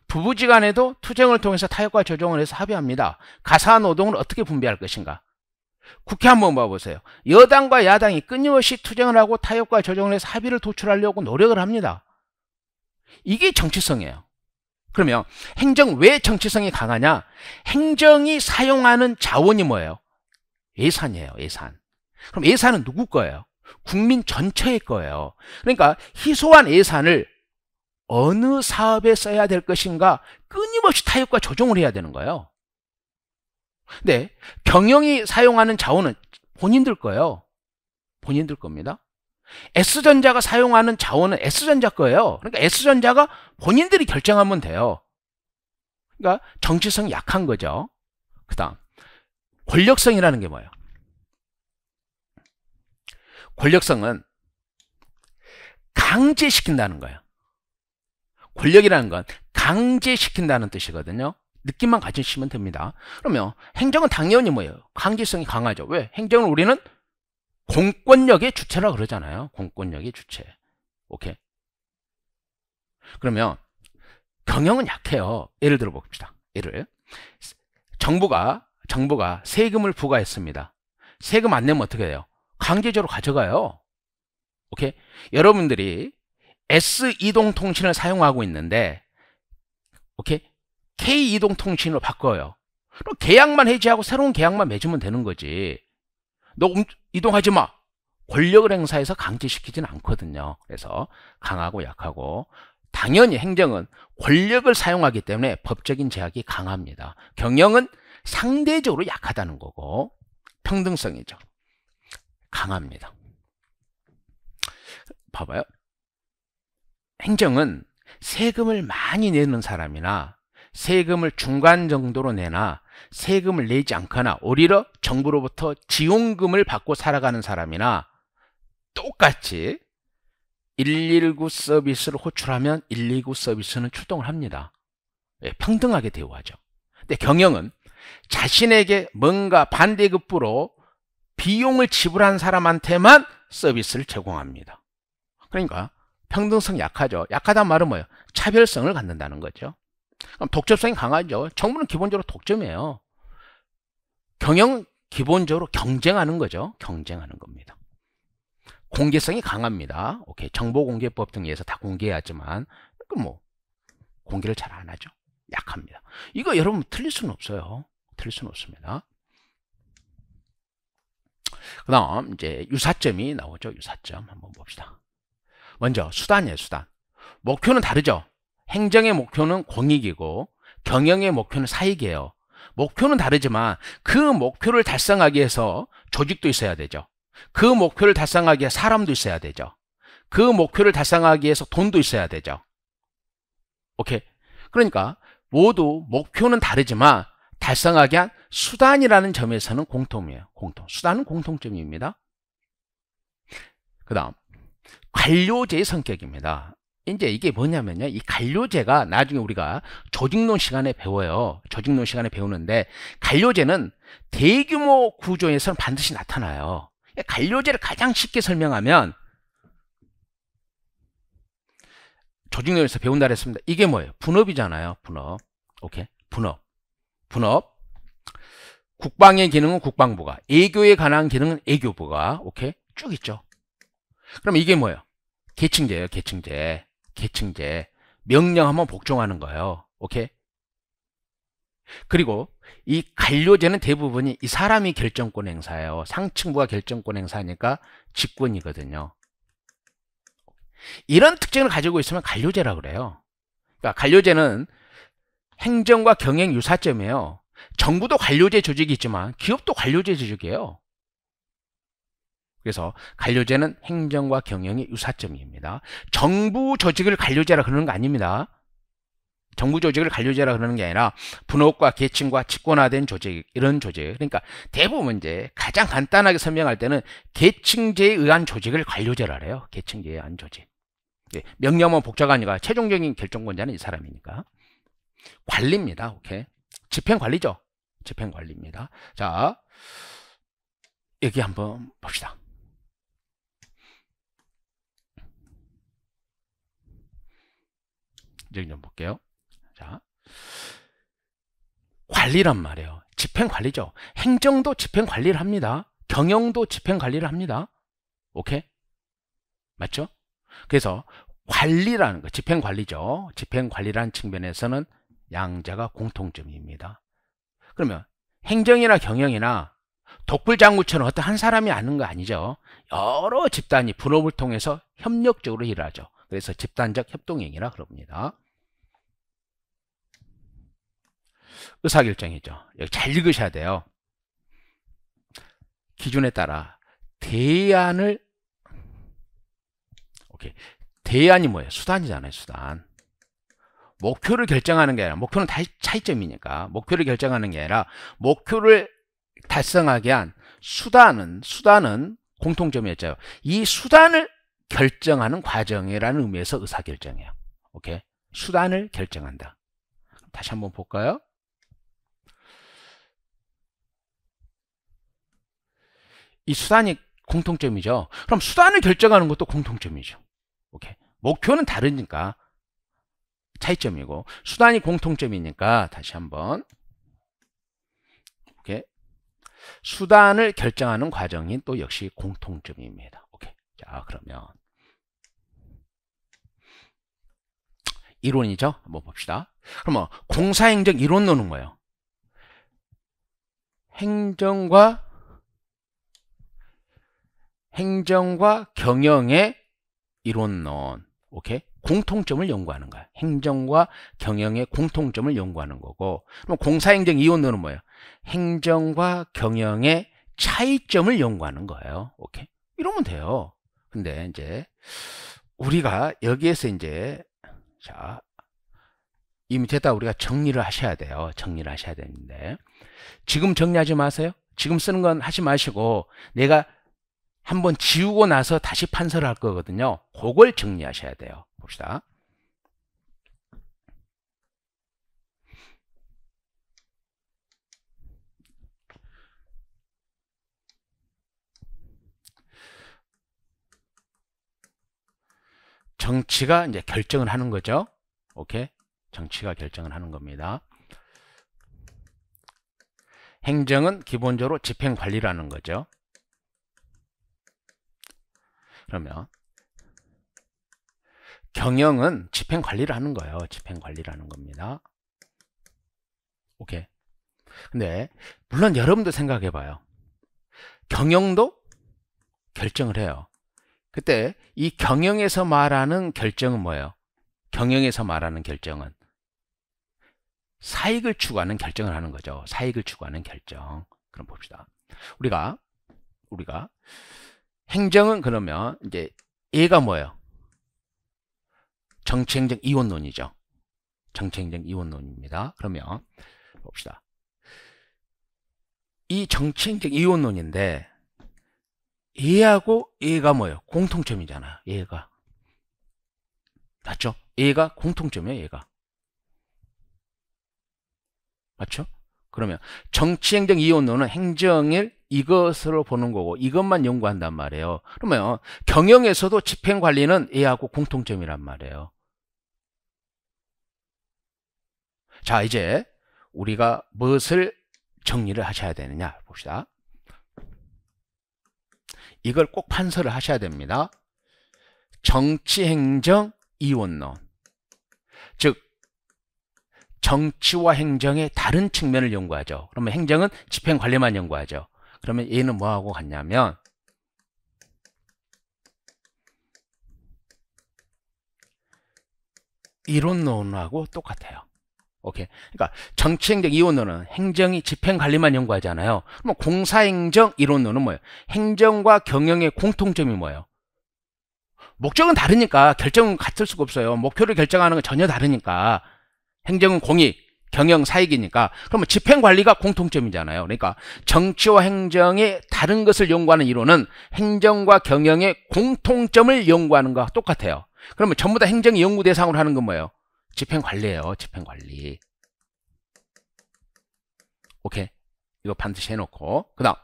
부부지간에도 투쟁을 통해서 타협과 조정을 해서 합의합니다. 가사노동을 어떻게 분배할 것인가? 국회 한번 봐보세요. 여당과 야당이 끊임없이 투쟁을 하고 타협과 조정을 해서 합의를 도출하려고 노력을 합니다. 이게 정치성이에요. 그러면 행정 왜 정치성이 강하냐? 행정이 사용하는 자원이 뭐예요? 예산이에요. 예산. 그럼 예산은 누구 거예요? 국민 전체의 거예요. 그러니까 희소한 예산을 어느 사업에 써야 될 것인가 끊임없이 타협과 조정을 해야 되는 거예요. 근데 경영이 사용하는 자원은 본인들 거예요. 본인들 겁니다. S전자가 사용하는 자원은 S전자 거예요. 그러니까 S전자가 본인들이 결정하면 돼요. 그러니까 정치성이 약한 거죠. 그 다음 권력성이라는 게 뭐예요? 권력성은 강제시킨다는 거예요. 권력이라는 건 강제시킨다는 뜻이거든요. 느낌만 가지시면 됩니다. 그러면 행정은 당연히 뭐예요? 강제성이 강하죠. 왜? 행정은 우리는 공권력의 주체라고 그러잖아요. 공권력의 주체. 오케이. 그러면 경영은 약해요. 예를 들어 봅시다. 정부가 세금을 부과했습니다. 세금 안 내면 어떻게 해요? 강제적으로 가져가요. 오케이. 여러분들이 S 이동통신을 사용하고 있는데, 오케이, K 이동통신으로 바꿔요. 그럼 계약만 해지하고 새로운 계약만 맺으면 되는 거지. 너 이동하지 마. 권력을 행사해서 강제시키지는 않거든요. 그래서 강하고 약하고, 당연히 행정은 권력을 사용하기 때문에 법적인 제약이 강합니다. 경영은 상대적으로 약하다는 거고, 평등성이죠. 강합니다. 봐봐요. 행정은 세금을 많이 내는 사람이나 세금을 중간 정도로 내나 세금을 내지 않거나 오히려 정부로부터 지원금을 받고 살아가는 사람이나 똑같이 119 서비스를 호출하면 119 서비스는 출동을 합니다. 평등하게 대우하죠. 근데 경영은 자신에게 뭔가 반대급부로 비용을 지불한 사람한테만 서비스를 제공합니다. 그러니까 평등성이 약하죠. 약하다는 말은 뭐예요? 차별성을 갖는다는 거죠. 그럼 독점성이 강하죠. 정부는 기본적으로 독점이에요. 경영은 기본적으로 경쟁하는 거죠. 경쟁하는 겁니다. 공개성이 강합니다. 오케이. 정보공개법 등에서 다 공개하지만 뭐 공개를 잘 안 하죠. 약합니다. 이거 여러분 틀릴 수는 없어요. 틀릴 수는 없습니다. 그 다음 이제 유사점이 나오죠. 유사점 한번 봅시다. 먼저 수단이에요, 수단. 목표는 다르죠. 행정의 목표는 공익이고 경영의 목표는 사익이에요. 목표는 다르지만 그 목표를 달성하기 위해서 조직도 있어야 되죠. 그 목표를 달성하기 위해 사람도 있어야 되죠. 그 목표를 달성하기 위해서 돈도 있어야 되죠. 오케이. 그러니까 모두 목표는 다르지만 달성하기 위한 수단이라는 점에서는 공통이에요. 수단은 공통점입니다. 그 다음 관료제의 성격입니다. 이제 이게 뭐냐면요, 이 관료제가 나중에 우리가 조직론 시간에 배워요. 조직론 시간에 배우는데 관료제는 대규모 구조에서는 반드시 나타나요. 관료제를 가장 쉽게 설명하면 조직론에서 배운다 그랬습니다. 이게 뭐예요? 분업이잖아요. 분업. 오케이. 분업. 국방의 기능은 국방부가, 애교에 관한 기능은 애교부가, 오케이, 쭉 있죠. 그럼 이게 뭐예요? 계층제예요. 계층제. 명령하면 복종하는 거예요. 오케이. 그리고 이 관료제는 대부분이 이 사람이 결정권 행사예요. 상층부가 결정권 행사니까 직권이거든요. 이런 특징을 가지고 있으면 관료제라고 그래요. 그러니까 관료제는 행정과 경영 유사점이에요. 정부도 관료제 조직이 있지만 기업도 관료제 조직이에요. 그래서 관료제는 행정과 경영의 유사점입니다. 정부 조직을 관료제라 그러는 거 아닙니다. 정부 조직을 관료제라 그러는 게 아니라 분업과 계층과 직권화된 조직, 이런 조직. 그러니까 대부분 이제 가장 간단하게 설명할 때는 계층제에 의한 조직을 관료제라 그래요. 계층제에 의한 조직. 명령은 복자가 아니라 최종적인 결정권자는 이 사람이니까. 관리입니다. 오케이. 집행관리죠. 집행관리입니다. 자, 여기 한번 봅시다. 여기 좀 볼게요. 자, 관리란 말이에요. 집행관리죠. 행정도 집행관리를 합니다. 경영도 집행관리를 합니다. 오케이? 맞죠? 그래서 관리라는 거, 집행관리죠. 집행관리라는 측면에서는 양자가 공통점입니다. 그러면 행정이나 경영이나 독불장구처럼 어떤 한 사람이 하는 거 아니죠. 여러 집단이 분업을 통해서 협력적으로 일하죠. 그래서 집단적 협동행위라 그럽니다. 의사결정이죠. 여기 잘 읽으셔야 돼요. 기준에 따라 대안을, 오케이. 대안이 뭐예요? 수단이잖아요. 수단. 목표를 결정하는 게 아니라, 목표는 차이점이니까 목표를 결정하는 게 아니라 목표를 달성하기 위한 수단은 공통점이었죠. 이 수단을 결정하는 과정이라는 의미에서 의사결정이에요. 오케이. 수단을 결정한다. 다시 한번 볼까요? 이 수단이 공통점이죠. 그럼 수단을 결정하는 것도 공통점이죠. 오케이. 목표는 다르니까 차이점이고 수단이 공통점이니까 다시 한번, 오케이. 수단을 결정하는 과정이 또 역시 공통점입니다. 오케이. 자, 그러면 이론이죠. 한번 봅시다. 그러면 공사행정 이론론은 뭐예요? 행정과 경영의 이론론. 오케이. 공통점을 연구하는 거야. 행정과 경영의 공통점을 연구하는 거고. 그럼 공사행정 이론론은 뭐예요? 행정과 경영의 차이점을 연구하는 거예요. 오케이. 이러면 돼요. 근데 이제 우리가 여기에서 이제, 자, 이 밑에다 우리가 정리를 하셔야 돼요. 정리를 하셔야 되는데 지금 정리하지 마세요. 지금 쓰는 건 하지 마시고 내가 한번 지우고 나서 다시 판서를 할 거거든요. 그걸 정리하셔야 돼요. 봅시다. 정치가 이제 결정을 하는 거죠. 오케이. 정치가 결정을 하는 겁니다. 행정은 기본적으로 집행관리라는 거죠. 그러면 경영은 집행관리를 하는 거예요. 집행관리라는 겁니다. 오케이. 근데 물론 여러분도 생각해 봐요. 경영도 결정을 해요. 그때 이 경영에서 말하는 결정은 뭐예요? 경영에서 말하는 결정은 사익을 추구하는 결정을 하는 거죠. 사익을 추구하는 결정. 그럼 봅시다. 우리가 행정은 그러면 이제 얘가 뭐예요? 정치행정 이원론이죠. 정치행정 이원론입니다. 그러면 봅시다. 이 정치행정 이원론인데 얘하고 얘가 뭐예요? 공통점이잖아요. 얘가. 맞죠? 얘가 공통점이에요. 얘가. 맞죠? 그러면 정치행정 이원론은 행정을 이것으로 보는 거고 이것만 연구한단 말이에요. 그러면 경영에서도 집행관리는 얘하고 공통점이란 말이에요. 자, 이제 우리가 무엇을 정리를 하셔야 되느냐 봅시다. 이걸 꼭 판서를 하셔야 됩니다. 정치행정 이원론, 즉 정치와 행정의 다른 측면을 연구하죠. 그러면 행정은 집행관리만 연구하죠. 그러면 얘는 뭐하고 같냐면 이론론하고 똑같아요. 오케이. 그러니까 정치행정 이원론은 행정이 집행관리만 연구하잖아요. 그럼 공사행정 이론론은 뭐예요? 행정과 경영의 공통점이 뭐예요? 목적은 다르니까 결정은 같을 수가 없어요. 목표를 결정하는 건 전혀 다르니까. 행정은 공익, 경영 사익이니까. 그러면 집행관리가 공통점이잖아요. 그러니까 정치와 행정의 다른 것을 연구하는 이론은 행정과 경영의 공통점을 연구하는 것과 똑같아요. 그러면 전부 다 행정이 연구 대상으로 하는 건 뭐예요? 집행관리예요. 집행관리. 오케이. 이거 반드시 해놓고. 그 다음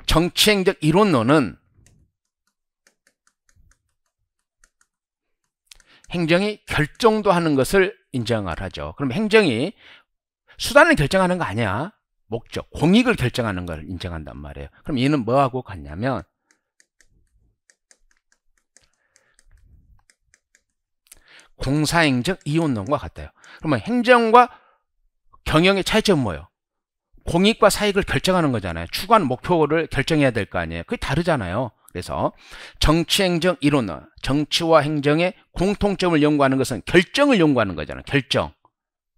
정치행정 이론론은 행정이 결정도 하는 것을 인정을 하죠. 그럼 행정이 수단을 결정하는 거 아니야. 목적, 공익을 결정하는 걸 인정한단 말이에요. 그럼 얘는 뭐하고 같냐면 공사행정 이원론과 같아요. 그러면 행정과 경영의 차이점은 뭐예요? 공익과 사익을 결정하는 거잖아요. 추구하는 목표를 결정해야 될 거 아니에요. 그게 다르잖아요. 그래서 정치행정 이론론, 정치와 행정의 공통점을 연구하는 것은 결정을 연구하는 거잖아요.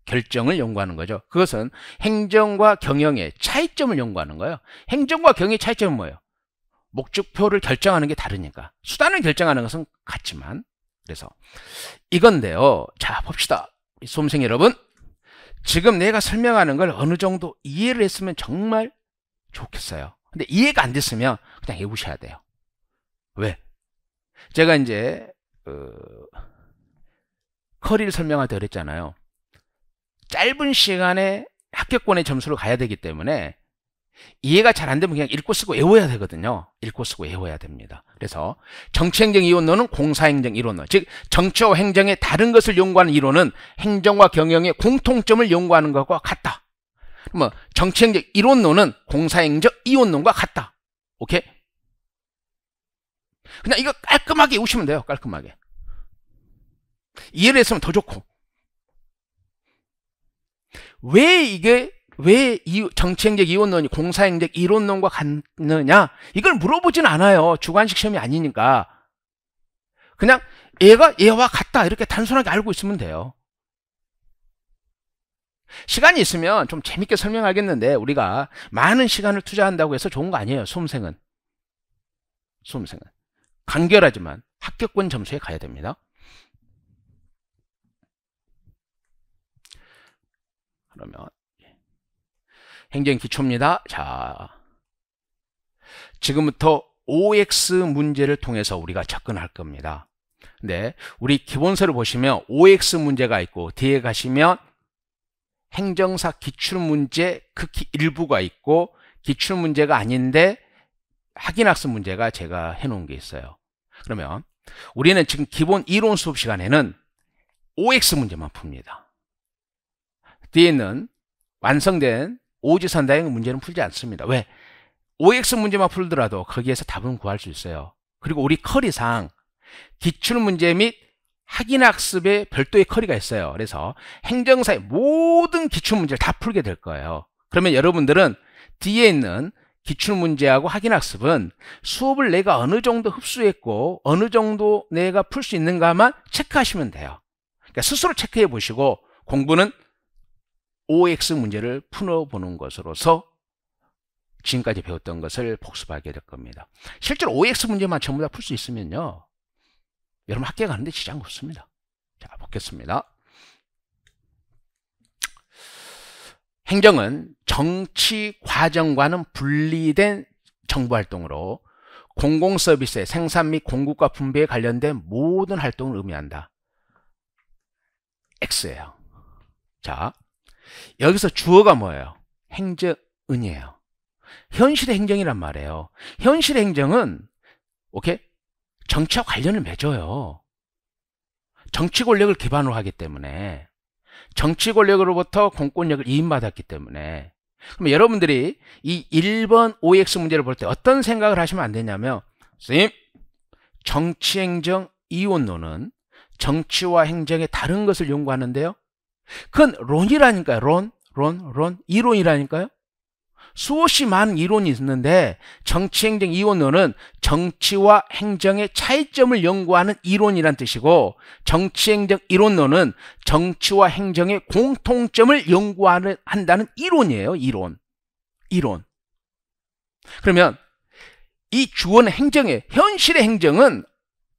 결정을 연구하는 거죠. 그것은 행정과 경영의 차이점을 연구하는 거예요. 행정과 경영의 차이점은 뭐예요? 목적표를 결정하는 게 다르니까. 수단을 결정하는 것은 같지만. 그래서 이건데요. 자, 봅시다. 수험생 여러분, 지금 내가 설명하는 걸 어느 정도 이해를 했으면 정말 좋겠어요. 근데 이해가 안 됐으면 그냥 외우셔야 돼요. 왜? 제가 이제 커리를 설명할 때 그랬잖아요. 짧은 시간에 합격권의 점수로 가야 되기 때문에 이해가 잘 안 되면 그냥 읽고 쓰고 외워야 되거든요. 읽고 쓰고 외워야 됩니다. 그래서 정치행정 이론론은 공사행정 이론론, 즉 정치와 행정의 다른 것을 연구하는 이론은 행정과 경영의 공통점을 연구하는 것과 같다. 그러면 정치행정 이론론은 공사행정 이론론과 같다. 오케이? 그냥 이거 깔끔하게 외우시면 돼요. 깔끔하게. 이해를 했으면 더 좋고. 왜 이 정치행정 이원론이 공사행정 이론론과 같느냐? 이걸 물어보진 않아요. 주관식 시험이 아니니까. 그냥 얘와 같다 이렇게 단순하게 알고 있으면 돼요. 시간이 있으면 좀 재밌게 설명하겠는데 우리가 많은 시간을 투자한다고 해서 좋은 거 아니에요. 수험생은. 간결하지만 합격권 점수에 가야 됩니다. 그러면 행정 기초입니다. 자, 지금부터 OX 문제를 통해서 우리가 접근할 겁니다. 근데 우리 기본서를 보시면 OX 문제가 있고 뒤에 가시면 행정사 기출문제 극히 일부가 있고 기출문제가 아닌데 확인학습 문제가 제가 해놓은 게 있어요. 그러면 우리는 지금 기본 이론 수업 시간에는 OX 문제만 풉니다. 뒤에는 완성된 오지선다형 문제는 풀지 않습니다. 왜? OX 문제만 풀더라도 거기에서 답은 구할 수 있어요. 그리고 우리 커리상 기출문제 및 확인학습에 별도의 커리가 있어요. 그래서 행정사의 모든 기출문제를 다 풀게 될 거예요. 그러면 여러분들은 뒤에 있는 기출문제하고 확인학습은 수업을 내가 어느 정도 흡수했고 어느 정도 내가 풀 수 있는가만 체크하시면 돼요. 그러니까 스스로 체크해 보시고 공부는 OX 문제를 풀어보는 것으로서 지금까지 배웠던 것을 복습하게 될 겁니다. 실제로 OX 문제만 전부 다 풀 수 있으면요, 여러분 학교 가는데 지장 없습니다. 자, 보겠습니다. 행정은 정치 과정과는 분리된 정부활동으로 공공서비스의 생산 및 공급과 분배에 관련된 모든 활동을 의미한다. X예요. 자, 여기서 주어가 뭐예요? 행정은이에요. 현실의 행정이란 말이에요. 현실의 행정은 오케이? 정치와 관련을 맺어요. 정치 권력을 기반으로 하기 때문에, 정치 권력으로부터 공권력을 이임받았기 때문에. 그럼 여러분들이 이 1번 OX 문제를 볼 때 어떤 생각을 하시면 안 되냐면, 선생님, 정치행정 이원론은 정치와 행정의 다른 것을 연구하는데요, 그건 론이라니까요. 론 이론이라니까요. 수없이 많은 이론이 있는데 정치행정 이원론은 정치와 행정의 차이점을 연구하는 이론이란 뜻이고, 정치행정 이론론은 정치와 행정의 공통점을 연구한다는 이론이에요. 이론. 그러면 이 주어는 행정의 현실의 행정은,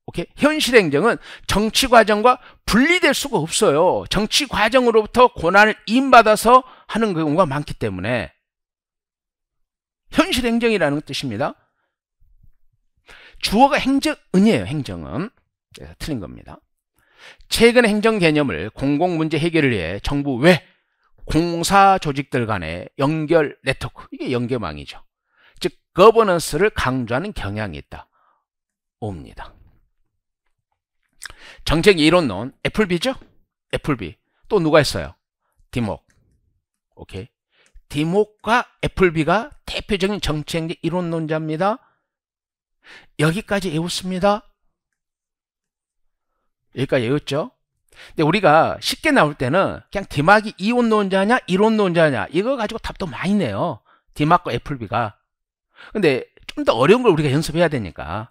오케이? 현실의 행정은 정치 과정과 분리될 수가 없어요. 정치 과정으로부터 권한을 이임받아서 하는 경우가 많기 때문에 현실 행정이라는 뜻입니다. 주어가 행정은이에요. 행정은. 그래서 틀린 겁니다. 최근 행정 개념을 공공문제 해결을 위해 정부 외 공사 조직들 간의 연결 네트워크, 이게 연계망이죠. 즉 거버넌스를 강조하는 경향이 있다. 옵니다. 정책 이론론 애플비죠? 애플비. 또 누가 있어요? 디목. 오케이. 디목과 애플비가 대표적인 정치행정 이론론자입니다. 여기까지 외웠습니다. 여기까지 외웠죠? 근데 우리가 쉽게 나올 때는 그냥 디막이 이론론자냐 이론론자냐 이거 가지고 답도 많이 내요. 디막과 애플비가. 근데 좀 더 어려운 걸 우리가 연습해야 되니까.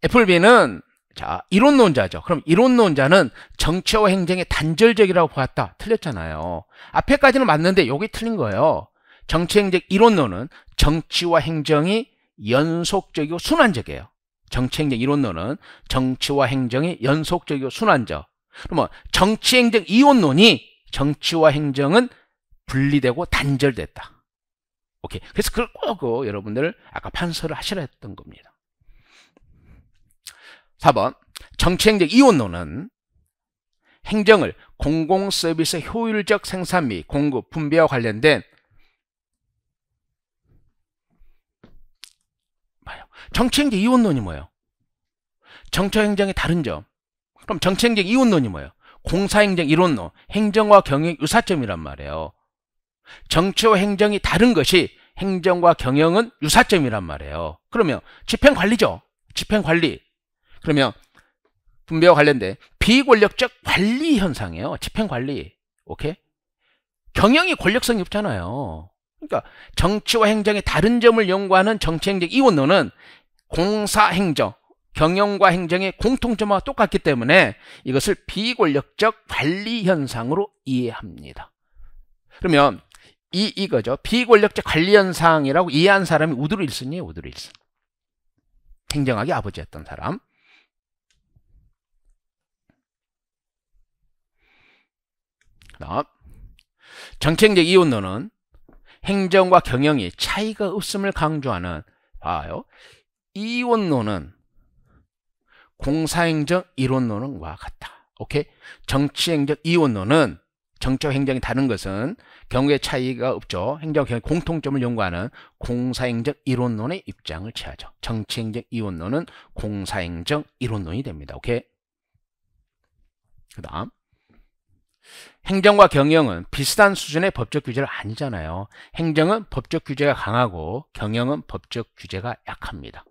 애플비는 자, 이론론자죠. 그럼 이론론자는 정치와 행정의 단절적이라고 보았다. 틀렸잖아요. 앞에까지는 맞는데 여기 틀린 거예요. 정치행정 이론론은 정치와 행정이 연속적이고 순환적이에요. 정치행정 이론론은 정치와 행정이 연속적이고 순환적. 그러면 정치행정 이론론이 정치와 행정은 분리되고 단절됐다. 오케이. 그래서 그걸 꼭 여러분들 아까 판서를 하시라 했던 겁니다. 4번 정치행정 이원론은 행정을 공공서비스 효율적 생산 및 공급, 분배와 관련된 정치행정 이원론이 뭐예요? 정치행정의 다른 점. 그럼 정치행정 이원론이 뭐예요? 공사행정 이론론, 행정과 경영 유사점이란 말이에요. 정치와 행정이 다른 것이 행정과 경영은 유사점이란 말이에요. 그러면 집행관리죠. 집행관리. 그러면 분배와 관련된 비권력적 관리 현상이에요. 집행관리. 오케이? 경영이 권력성이 없잖아요. 그러니까 정치와 행정의 다른 점을 연구하는 정치행정 이원론은 공사행정, 경영과 행정의 공통점과 똑같기 때문에 이것을 비권력적 관리 현상으로 이해합니다. 그러면 이거죠. 비권력적 관리 현상이라고 이해한 사람이 우드로 일슨이에요. 우드로 일슨. 행정학의 아버지였던 사람. 정치행정 이원론은 행정과 경영이 차이가 없음을 강조하는, 봐요. 이원론은 공사행정 이론론과 같다. 오케이? 정치행정 이원론은 정치와 행정이 다른 것은 경우의 차이가 없죠. 행정 경영 공통점을 연구하는 공사행정 이론론의 입장을 취하죠. 정치행정 이원론은 공사행정 이론론이 됩니다. 오케이? 그다음 행정과 경영은 비슷한 수준의 법적 규제가 아니잖아요. 행정은 법적 규제가 강하고 경영은 법적 규제가 약합니다.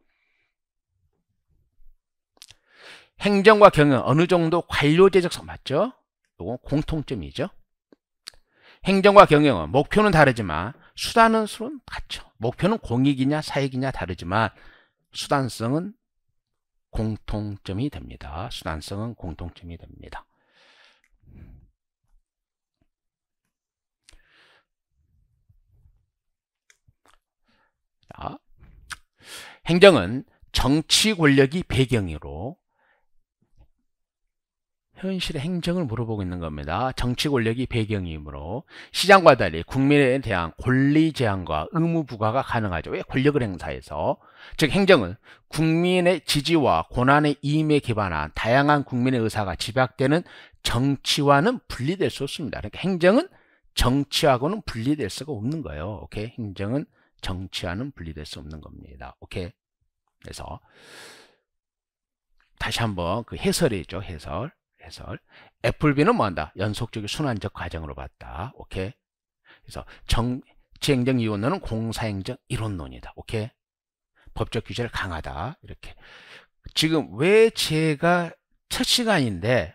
행정과 경영 어느 정도 관료제적성 맞죠? 이건 공통점이죠. 행정과 경영은 목표는 다르지만 수단은 수는 같죠. 목표는 공익이냐 사익이냐 다르지만 수단성은 공통점이 됩니다. 수단성은 공통점이 됩니다. 자, 행정은 정치 권력이 배경이로 현실의 행정을 물어보고 있는 겁니다. 정치 권력이 배경이므로 시장과 달리 국민에 대한 권리 제한과 의무 부과가 가능하죠. 왜? 권력을 행사해서. 즉 행정은 국민의 지지와 고난의 이임에 기반한 다양한 국민의 의사가 집약되는 정치와는 분리될 수 없습니다. 그러니까 행정은 정치하고는 분리될 수가 없는 거예요. 오케이? 행정은 정치와는 분리될 수 없는 겁니다. 오케이? 그래서 다시 한번 그 해설이죠. 해설. 애플비는 뭐한다? 연속적인 순환적 과정으로 봤다. 오케이? 그래서 정치행정 이론론은 공사행정 이론론이다. 오케이? 법적 규제를 강하다. 이렇게. 지금 왜 제가 첫 시간인데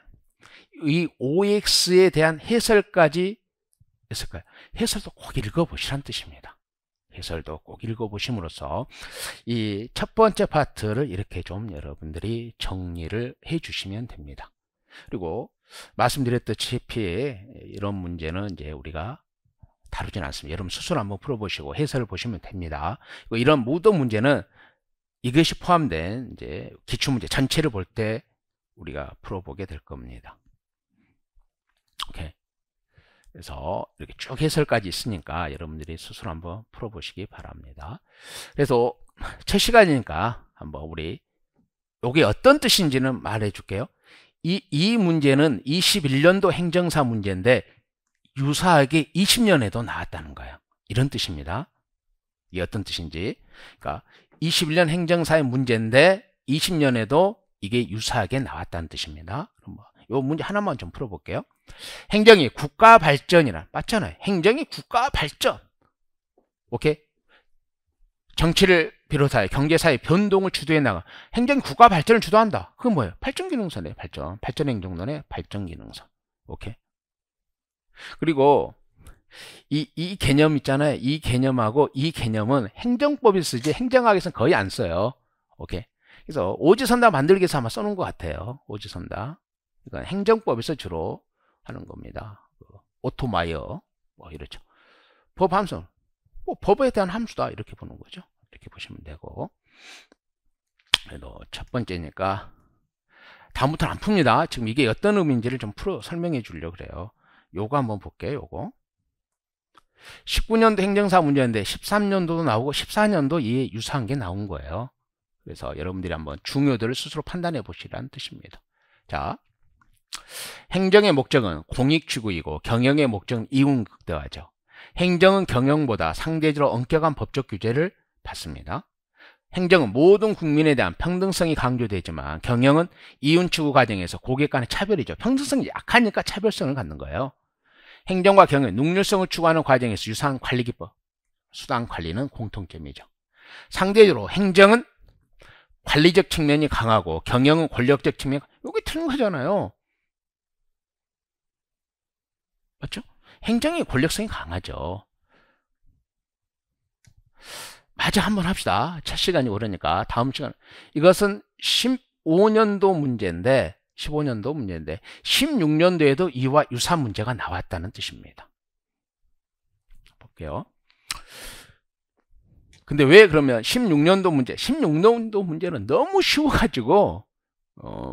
이 OX에 대한 해설까지 했을까요? 해설도 꼭 읽어보시란 뜻입니다. 해설도 꼭 읽어보심으로써 이 첫 번째 파트를 이렇게 좀 여러분들이 정리를 해 주시면 됩니다. 그리고 말씀드렸다시피 이런 문제는 이제 우리가 다루진 않습니다. 여러분 스스로 한번 풀어보시고 해설을 보시면 됩니다. 이런 모든 문제는 이것이 포함된 이제 기출문제 전체를 볼 때 우리가 풀어보게 될 겁니다. 오케이. 그래서 이렇게 쭉 해설까지 있으니까 여러분들이 스스로 한번 풀어보시기 바랍니다. 그래서 첫 시간이니까 한번 우리 이게 어떤 뜻인지는 말해 줄게요. 이 문제는 21년도 행정사 문제인데 유사하게 20년에도 나왔다는 거예요. 이런 뜻입니다. 이게 어떤 뜻인지. 그러니까 21년 행정사의 문제인데 20년에도 이게 유사하게 나왔다는 뜻입니다. 그럼 이 문제 하나만 좀 풀어볼게요. 행정이 국가 발전이란 맞잖아요. 행정이 국가 발전. 오케이? 정치를 비롯하여 경제사의 변동을 주도해 나가. 행정이 국가 발전을 주도한다. 그건 뭐예요? 발전기능사네. 발전행정론의 발전기능사. 오케이? 그리고 이 개념 있잖아요. 이 개념하고 이 개념은 행정법에 쓰지 행정학에서는 거의 안 써요. 오케이? 그래서 오지선다 만들기 위해서 아마 써놓은 것 같아요. 오지선다. 이건 행정법에서 주로 하는 겁니다. 오토마이어 뭐 이렇죠. 법 함수. 뭐 법에 대한 함수다 이렇게 보는 거죠. 이렇게 보시면 되고. 그래도 첫 번째니까 다음부터는 안 풉니다. 지금 이게 어떤 의미인지를 좀 설명해 주려고 그래요. 요거 한번 볼게요. 요거 19년도 행정사 문제인데 13년도도 나오고 14년도 이에 유사한 게 나온 거예요. 그래서 여러분들이 한번 중요도를 스스로 판단해 보시라는 뜻입니다. 자, 행정의 목적은 공익추구이고 경영의 목적은 이윤극대화죠. 행정은 경영보다 상대적으로 엄격한 법적 규제를 받습니다. 행정은 모든 국민에 대한 평등성이 강조되지만 경영은 이윤추구 과정에서 고객 간의 차별이죠. 평등성이 약하니까 차별성을 갖는 거예요. 행정과 경영, 능률성을 추구하는 과정에서 유사한 관리기법, 수단 관리는 공통점이죠. 상대적으로 행정은 관리적 측면이 강하고 경영은 권력적 측면, 이게 틀린 거잖아요. 맞죠? 행정이 권력성이 강하죠. 맞아, 한번 합시다. 첫 시간이 오르니까 다음 시간. 이것은 15년도 문제인데 16년도에도 이와 유사한 문제가 나왔다는 뜻입니다. 볼게요. 근데 왜 그러면 16년도 문제는 너무 쉬워가지고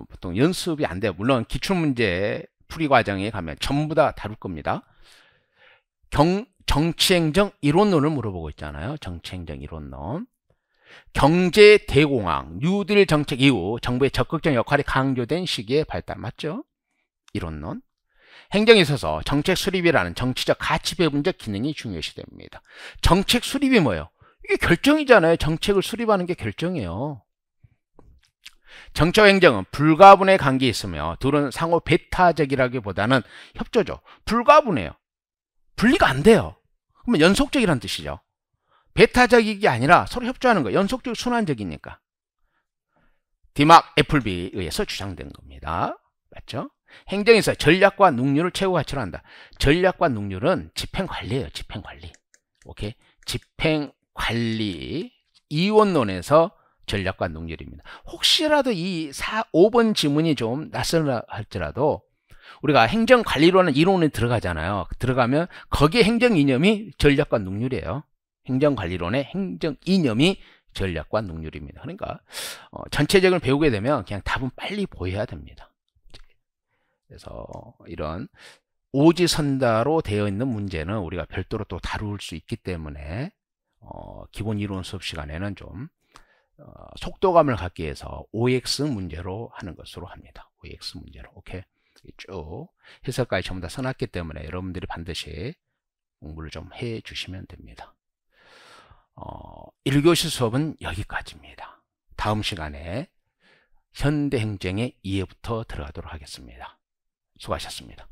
보통 연습이 안 돼요. 물론 기출문제 풀이 과정에 가면 전부 다 다룰 겁니다. 정치행정 이론론을 물어보고 있잖아요. 정치행정 이론론. 경제 대공황, 뉴딜 정책 이후 정부의 적극적 역할이 강조된 시기에 발달. 맞죠? 이론론. 행정에 있어서 정책 수립이라는 정치적 가치 배분적 기능이 중요시됩니다. 정책 수립이 뭐예요? 이게 결정이잖아요. 정책을 수립하는 게 결정이에요. 정치와 행정은 불가분의 관계에 있으며 둘은 상호 배타적이라기보다는 협조죠. 불가분해요. 분리가 안 돼요. 그러면 연속적이라는 뜻이죠. 배타적이 아니라 서로 협조하는 거예요. 연속적 순환적이니까. 디막 애플비에 의해서 주장된 겁니다. 맞죠? 행정에서 전략과 능률을 최고 가치로 한다. 전략과 능률은 집행관리예요. 집행관리. 오케이. 집행관리 이원론에서 전략과 능률입니다. 혹시라도 이 5번 지문이 좀 낯설다 할지라도 우리가 행정관리론은 이론에 들어가잖아요. 들어가면 거기에 행정이념이 전략과 능률이에요. 행정관리론의 행정이념이 전략과 능률입니다. 그러니까 전체적으로 배우게 되면 그냥 답은 빨리 보여야 됩니다. 그래서 이런 오지선다로 되어 있는 문제는 우리가 별도로 또 다룰 수 있기 때문에 기본 이론 수업 시간에는 좀 속도감을 갖기 위해서 OX 문제로 하는 것으로 합니다. OX 문제로. 오케이. 쭉 해설까지 전부 다 써놨기 때문에 여러분들이 반드시 공부를 좀 해 주시면 됩니다. 1교시 수업은 여기까지입니다. 다음 시간에 현대행정의 이해부터 들어가도록 하겠습니다. 수고하셨습니다.